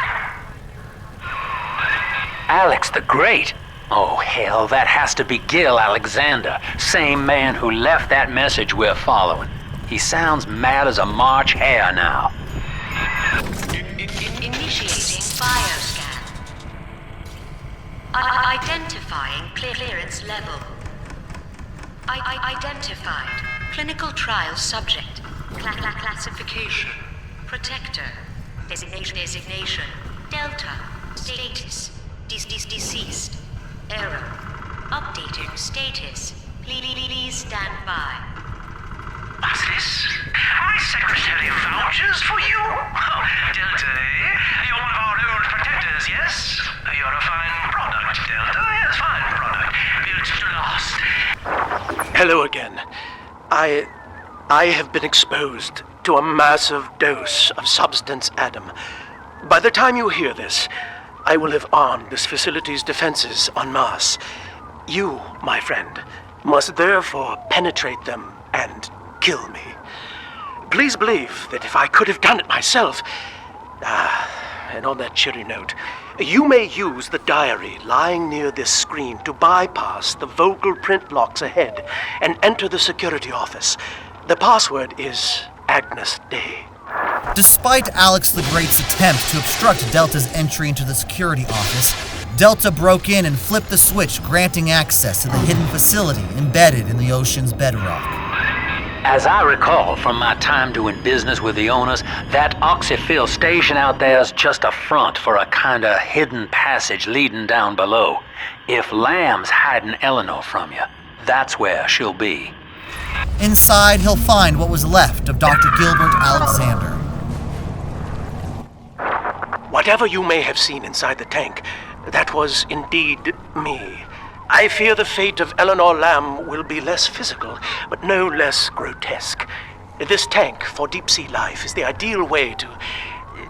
Alex the Great? Oh, hell, that has to be Gil Alexander, same man who left that message we're following. He sounds mad as a March hare now. Initiating bioscan. Identifying clearance level. Identified. Clinical trial subject. Classification. Protector. Designation. Delta. Status. Deceased. Error. Updating status. Please stand by. What's this? My secretary vouchers for you? Oh, Delta, eh? You're one of our old protectors, yes? You're a fine product, Delta. Yes, fine product. Built to last. Hello again. I have been exposed to a massive dose of substance Adam. By the time you hear this, I will have armed this facility's defenses en masse. You, my friend, must therefore penetrate them and kill me. Please believe that if I could have done it myself... and on that cheery note, you may use the diary lying near this screen to bypass the vocal print locks ahead and enter the security office. The password is Agnes Day. Despite Alex the Great's attempt to obstruct Delta's entry into the security office, Delta broke in and flipped the switch, granting access to the hidden facility embedded in the ocean's bedrock. As I recall from my time doing business with the owners, that oxyfill station out there's just a front for a kinda hidden passage leading down below. If Lamb's hiding Eleanor from you, that's where she'll be. Inside, he'll find what was left of Dr. Gilbert Alexander. Whatever you may have seen inside the tank, that was indeed me. I fear the fate of Eleanor Lamb will be less physical, but no less grotesque. This tank for deep-sea life is the ideal way to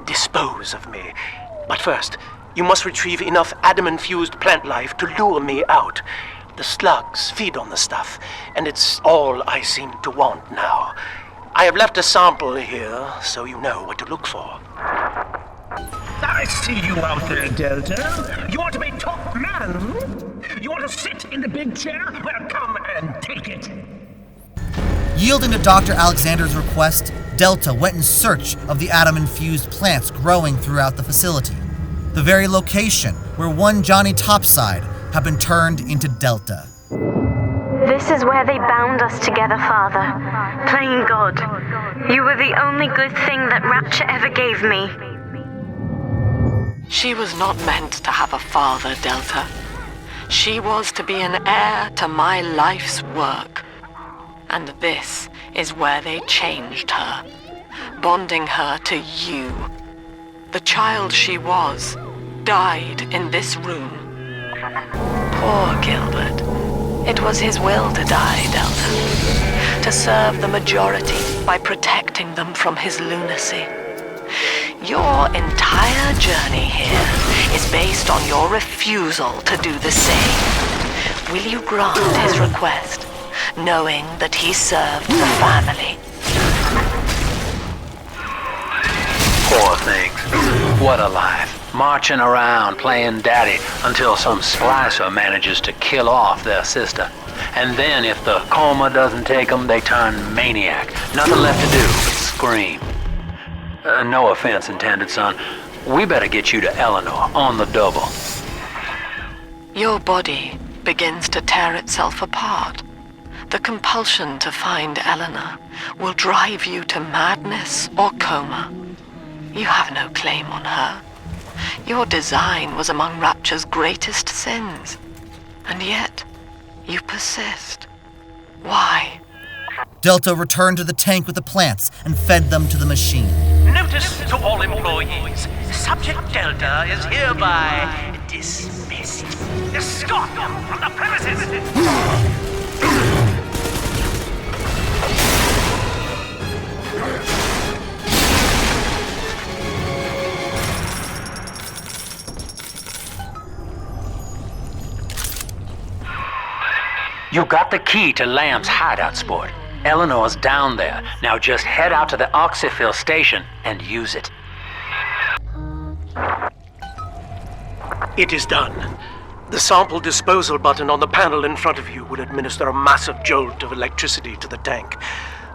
dispose of me. But first, you must retrieve enough Adam-infused plant life to lure me out. The slugs feed on the stuff, and it's all I seem to want now. I have left a sample here, so you know what to look for. I see you out there, Delta. You want to be top man? You want to sit in the big chair? Well, come and take it. Yielding to Dr. Alexander's request, Delta went in search of the atom-infused plants growing throughout the facility, the very location where one Johnny Topside had been turned into Delta. This is where they bound us together, Father. Playing God. You were the only good thing that Rapture ever gave me. She was not meant to have a father, Delta. She was to be an heir to my life's work. And this is where they changed her, bonding her to you. The child she was died in this room. Poor Gilbert. It was his will to die, Delta. To serve the majority by protecting them from his lunacy. Your entire journey here is based on your refusal to do the same. Will you grant his request, knowing that he served the family? Poor things. What a life. Marching around playing daddy until some splicer manages to kill off their sister. And then if the coma doesn't take them, they turn maniac. Nothing left to do but scream. No offense intended, son. We better get you to Eleanor on the double. Your body begins to tear itself apart. The compulsion to find Eleanor will drive you to madness or coma. You have no claim on her. Your design was among Rapture's greatest sins. And yet, you persist. Why? Delta returned to the tank with the plants and fed them to the machine. Notice to all employees, Subject Delta is hereby dismissed. Escort them from the premises! You got the key to Lamb's hideout, sport. Eleanor's down there. Now just head out to the oxyfill station and use it. It is done. The sample disposal button on the panel in front of you will administer a massive jolt of electricity to the tank.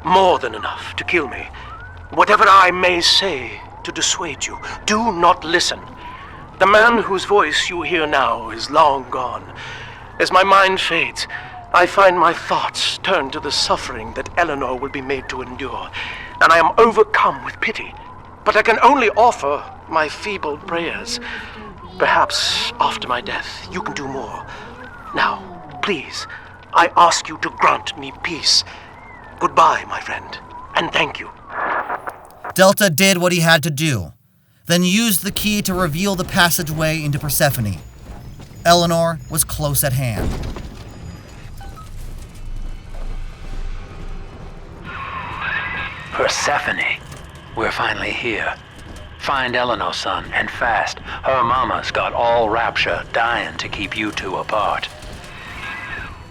More than enough to kill me. Whatever I may say to dissuade you, do not listen. The man whose voice you hear now is long gone. As my mind fades, I find my thoughts turn to the suffering that Eleanor will be made to endure, and I am overcome with pity. But I can only offer my feeble prayers. Perhaps after my death, you can do more. Now, please, I ask you to grant me peace. Goodbye, my friend, and thank you. Delta did what he had to do, then used the key to reveal the passageway into Persephone. Eleanor was close at hand. Persephone. We're finally here. Find Eleanor, son, and fast. Her mama's got all Rapture dying to keep you two apart.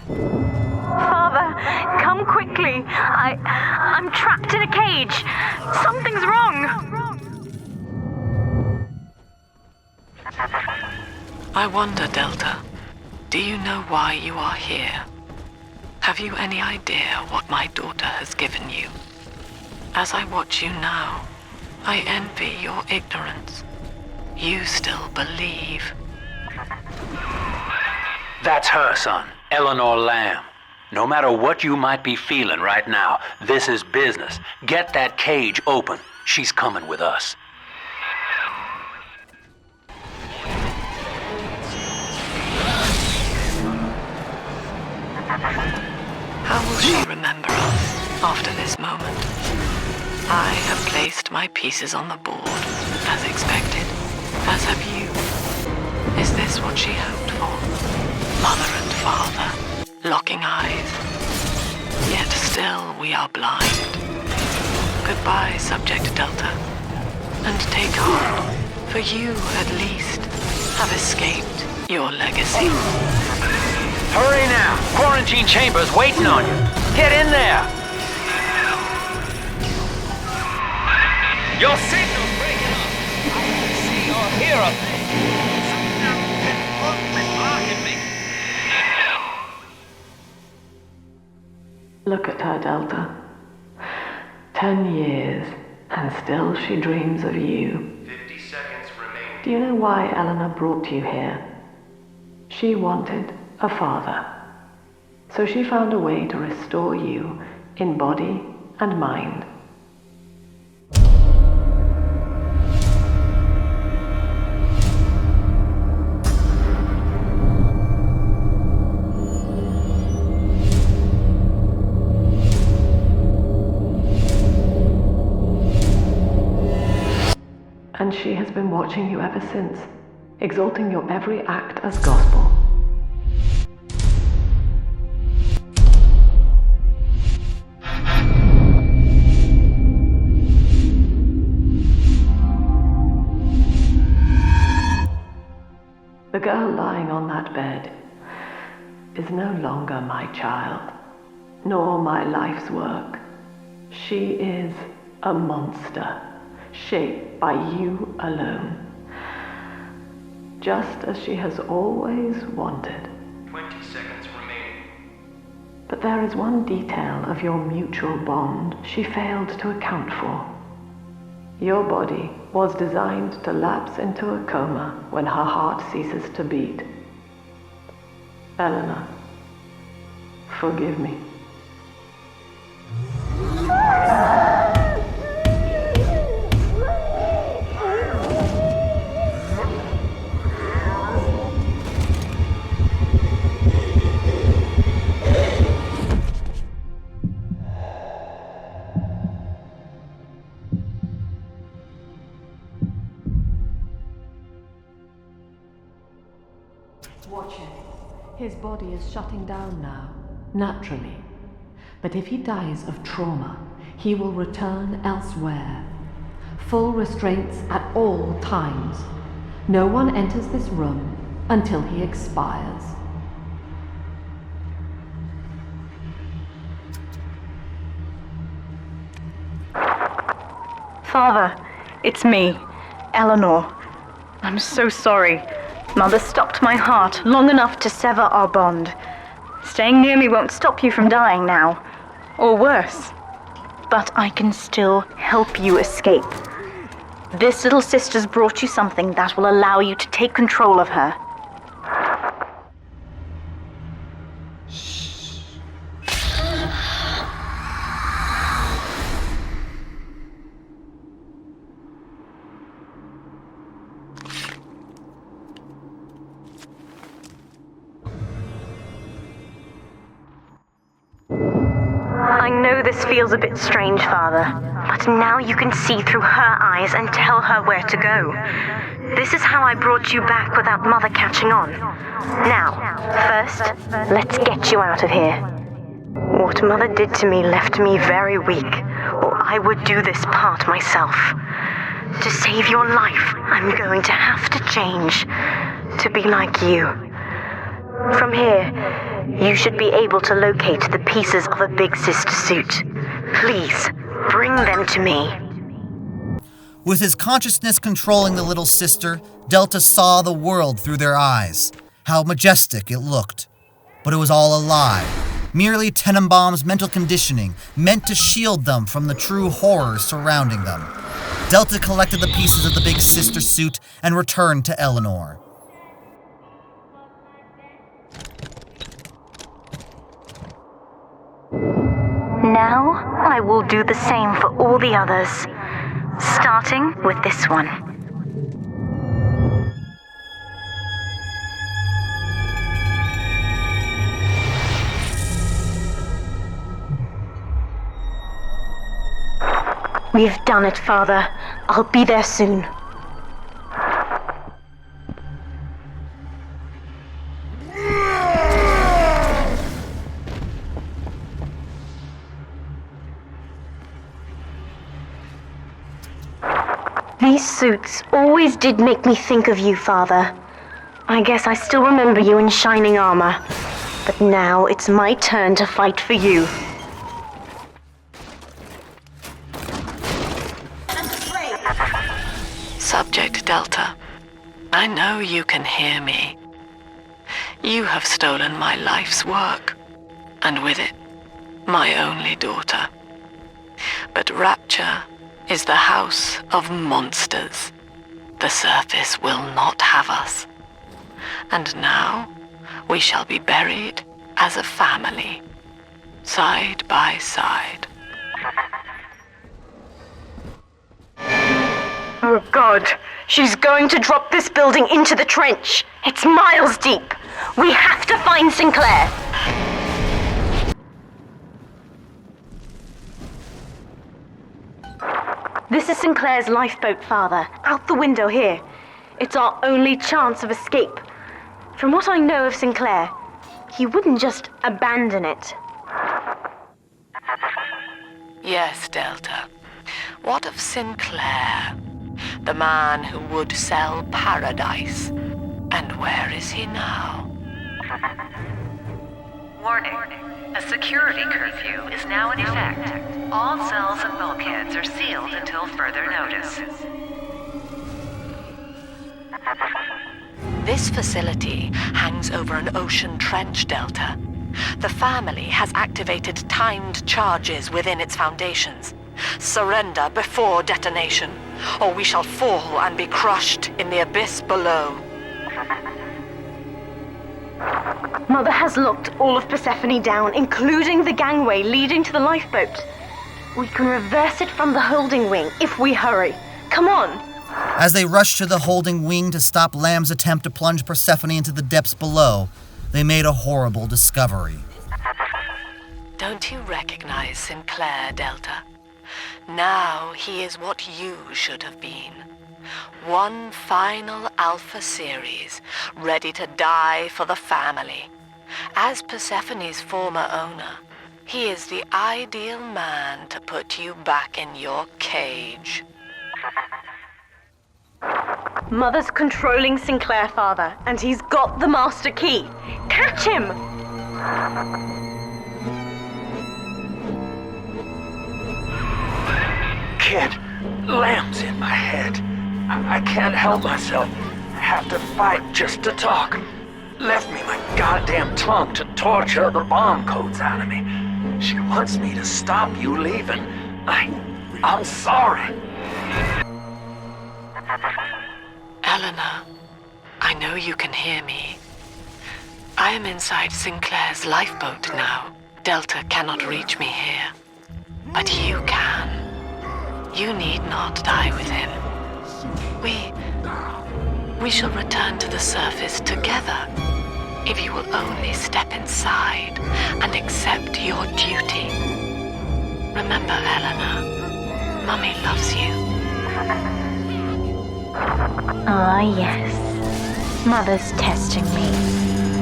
Father, come quickly. I'm trapped in a cage. Something's wrong. I wonder, Delta, do you know why you are here? Have you any idea what my daughter has given you? As I watch you now, I envy your ignorance. You still believe. That's her, son, Eleanor Lamb. No matter what you might be feeling right now, this is business. Get that cage open. She's coming with us. How will she remember us after this moment? I have placed my pieces on the board, as expected, as have you. Is this what she hoped for? Mother and father, locking eyes. Yet still we are blind. Goodbye, Subject Delta. And take heart, for you, at least, have escaped your legacy. Hurry now! Quarantine chamber's waiting on you. Get in there! Your signal's breaking up. I can see your hip. Look at her, Delta. 10 years, and still she dreams of you. 50 seconds remain. Do you know why Eleanor brought you here? She wanted a father. So she found a way to restore you in body and mind. And she has been watching you ever since, exalting your every act as gospel. The girl lying on that bed is no longer my child, nor my life's work. She is a monster, shaped by you alone, just as she has always wanted. 20 seconds remaining. But there is one detail of your mutual bond she failed to account for. Your body was designed to lapse into a coma when her heart ceases to beat. Eleanor, forgive me. Watch him. His body is shutting down now, naturally. But if he dies of trauma, he will return elsewhere. Full restraints at all times. No one enters this room until he expires. Father, it's me, Eleanor. I'm so sorry. Mother stopped my heart long enough to sever our bond. Staying near me won't stop you from dying now. Or worse. But I can still help you escape. This little sister's brought you something that will allow you to take control of her. I know this feels a bit strange, Father, but now you can see through her eyes and tell her where to go. This is how I brought you back without Mother catching on. Now, first, let's get you out of here. What Mother did to me left me very weak, or I would do this part myself. To save your life, I'm going to have to change, to be like you. From here, you should be able to locate the pieces of a big sister suit. Please, bring them to me. With his consciousness controlling the little sister, Delta saw the world through their eyes. How majestic it looked. But it was all a lie. Merely Tenenbaum's mental conditioning, meant to shield them from the true horrors surrounding them. Delta collected the pieces of the big sister suit and returned to Eleanor. Now, I will do the same for all the others, starting with this one. We've done it, Father. I'll be there soon. These suits always did make me think of you, Father. I guess I still remember you in shining armor. But now it's my turn to fight for you. Subject Delta. I know you can hear me. You have stolen my life's work, and with it, my only daughter. But Rapture is the house of monsters. The surface will not have us. And now, we shall be buried as a family, side by side. Oh God, she's going to drop this building into the trench. It's miles deep. We have to find Sinclair. This is Sinclair's lifeboat, Father. Out the window here. It's our only chance of escape. From what I know of Sinclair, he wouldn't just abandon it. Yes, Delta. What of Sinclair? The man who would sell paradise. And where is he now? Warning. A security curfew is now in effect. All cells and bulkheads are sealed until further notice. This facility hangs over an ocean trench, Delta. The family has activated timed charges within its foundations. Surrender before detonation, or we shall fall and be crushed in the abyss below. Mother has locked all of Persephone down, including the gangway leading to the lifeboat. We can reverse it from the holding wing if we hurry. Come on! As they rushed to the holding wing to stop Lamb's attempt to plunge Persephone into the depths below, they made a horrible discovery. Don't you recognize Sinclair, Delta? Now he is what you should have been. One final Alpha series, ready to die for the family. As Persephone's former owner, he is the ideal man to put you back in your cage. Mother's controlling Sinclair, Father, and he's got the master key. Catch him! Kid, Lamb's in my head. I can't help myself. I have to fight just to talk. Left me my goddamn tongue to torture the bomb codes out of me. She wants me to stop you leaving. I'm sorry. Eleanor, I know you can hear me. I am inside Sinclair's lifeboat now. Delta cannot reach me here. But you can. You need not die with him. We shall return to the surface together, if you will only step inside and accept your duty. Remember, Eleanor, Mummy loves you. Ah, yes. Mother's testing me.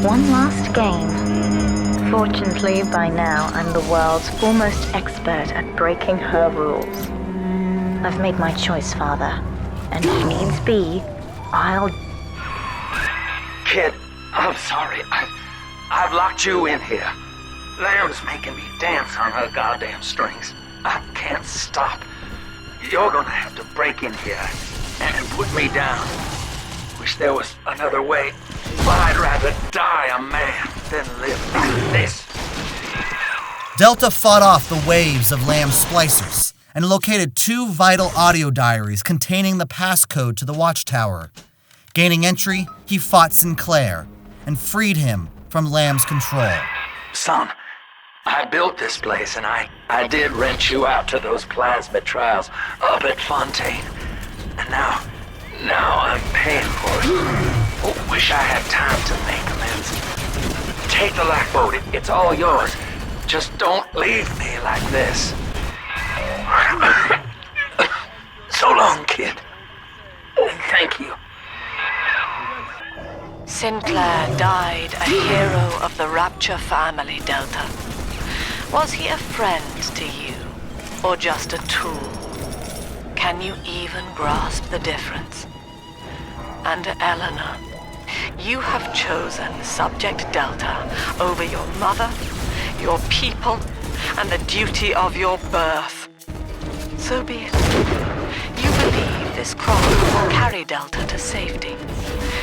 One last game. Fortunately, by now, I'm the world's foremost expert at breaking her rules. I've made my choice, Father. And if needs be, I'll... Kid, I'm sorry. I've locked you in here. Lamb's making me dance on her goddamn strings. I can't stop. You're gonna have to break in here and put me down. Wish there was another way, but I'd rather die a man than live like this. Delta fought off the waves of Lamb's splicers and located 2 vital audio diaries containing the passcode to the watchtower. Gaining entry, he fought Sinclair and freed him from Lamb's control. Son, I built this place and I did rent you out to those plasmid trials up at Fontaine. And now I'm paying for it. Oh, wish I had time to make amends. Take the lifeboat, it's all yours. Just don't leave me like this. So long, kid. Thank you. Sinclair died a hero of the Rapture family, Delta. Was he a friend to you, or just a tool? Can you even grasp the difference? And Eleanor, you have chosen Subject Delta over your mother, your people, and the duty of your birth. So be it. You believe this crawl will carry Delta to safety,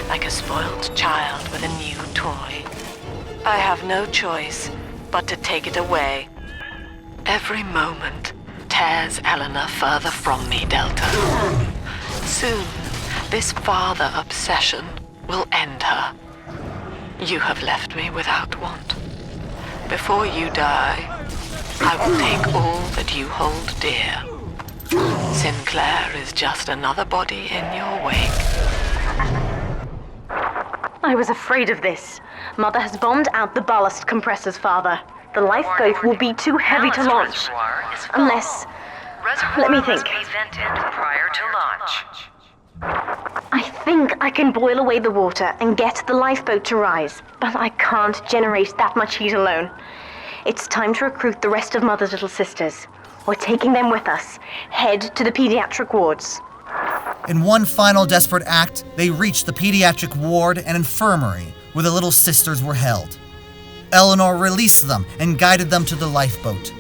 like a spoiled child with a new toy. I have no choice but to take it away. Every moment tears Eleanor further from me, Delta. Soon, this father obsession will end her. You have left me without want. Before you die, I will take all that you hold dear. Sinclair is just another body in your wake. I was afraid of this. Mother has bombed out the ballast compressors, Father. The lifeboat will be too heavy to launch. Unless... Let me think. Prior to launch. I think I can boil away the water and get the lifeboat to rise, but I can't generate that much heat alone. It's time to recruit the rest of Mother's little sisters. We're taking them with us. Head to the pediatric wards. In one final desperate act, they reached the pediatric ward and infirmary where the little sisters were held. Eleanor released them and guided them to the lifeboat.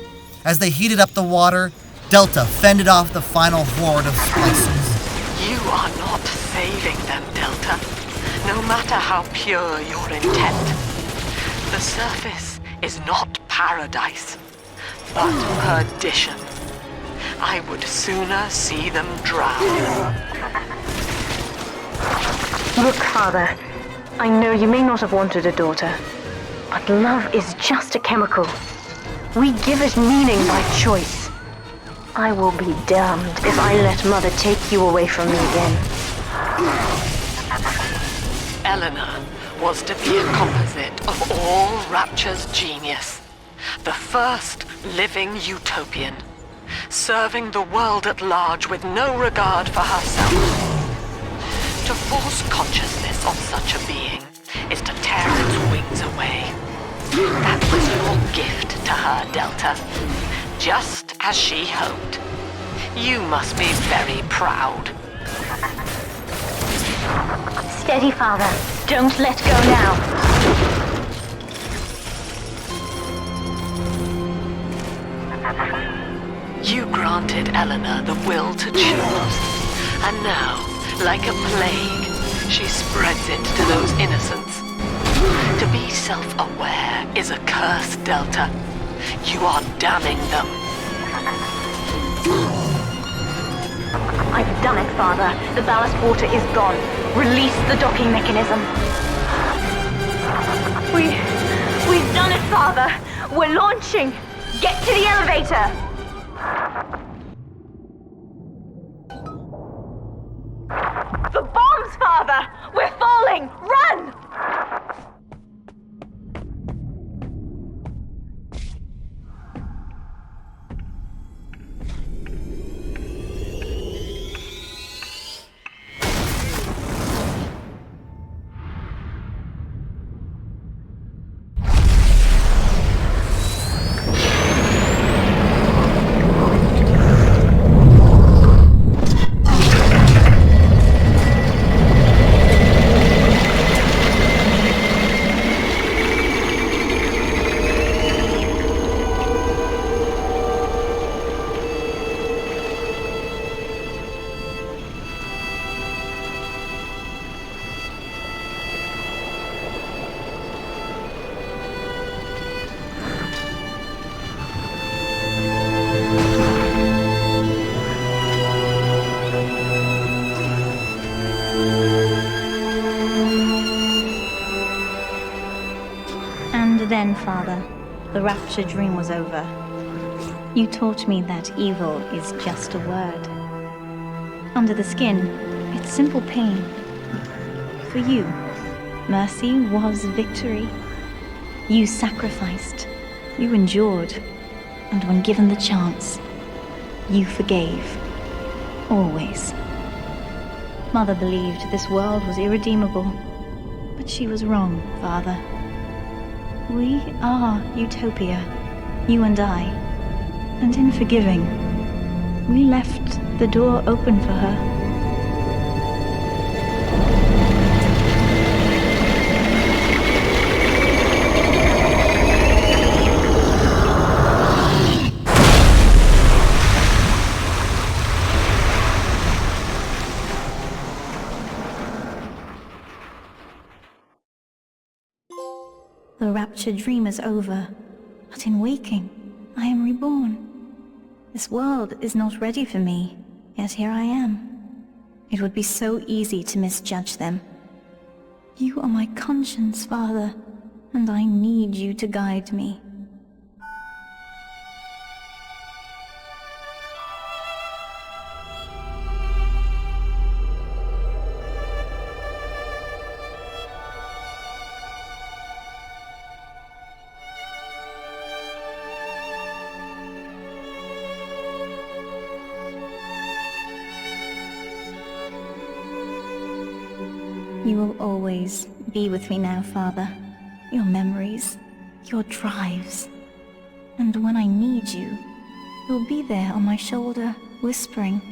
As they heated up the water, Delta fended off the final horde of spices. You are not saving them, Delta, no matter how pure your intent. The surface is not paradise, but perdition. I would sooner see them drown. Look, Father, I know you may not have wanted a daughter, but love is just a chemical. We give it meaning by choice. I will be damned if I let Mother take you away from me again. Eleanor was to be a composite of all Rapture's genius. The first living utopian, serving the world at large with no regard for herself. To force consciousness on such a being is to tear its wings away. That was your gift to her, Delta. Just as she hoped. You must be very proud. Steady, Father. Don't let go now. You granted Eleanor the will to choose. And now, like a plague, she spreads it to those innocents. To be self-aware is a curse, Delta. You are damning them. I've done it, Father. The ballast water is gone. Release the docking mechanism. We've done it, Father. We're launching. Get to the elevator. The bombs, Father! We're falling! Run! Then, Father, the rapture dream was over. You taught me that evil is just a word. Under the skin, it's simple pain. For you, mercy was victory. You sacrificed, you endured, and when given the chance, you forgave. Always. Mother believed this world was irredeemable, but she was wrong, Father. We are Utopia, you and I, and in forgiving, we left the door open for her. The rapture dream is over, but in waking, I am reborn. This world is not ready for me, yet here I am. It would be so easy to misjudge them. You are my conscience, Father, and I need you to guide me. You will always be with me now, Father. Your memories, your drives. And when I need you, you'll be there on my shoulder, whispering.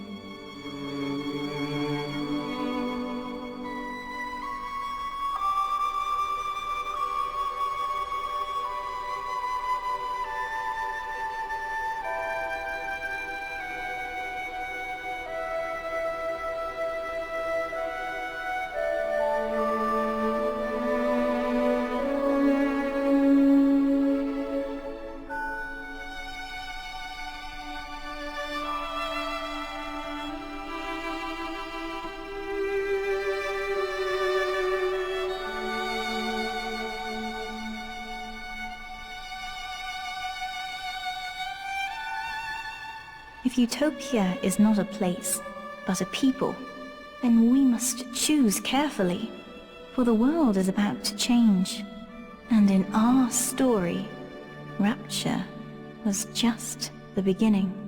If Utopia is not a place, but a people, then we must choose carefully, for the world is about to change. And in our story, Rapture was just the beginning.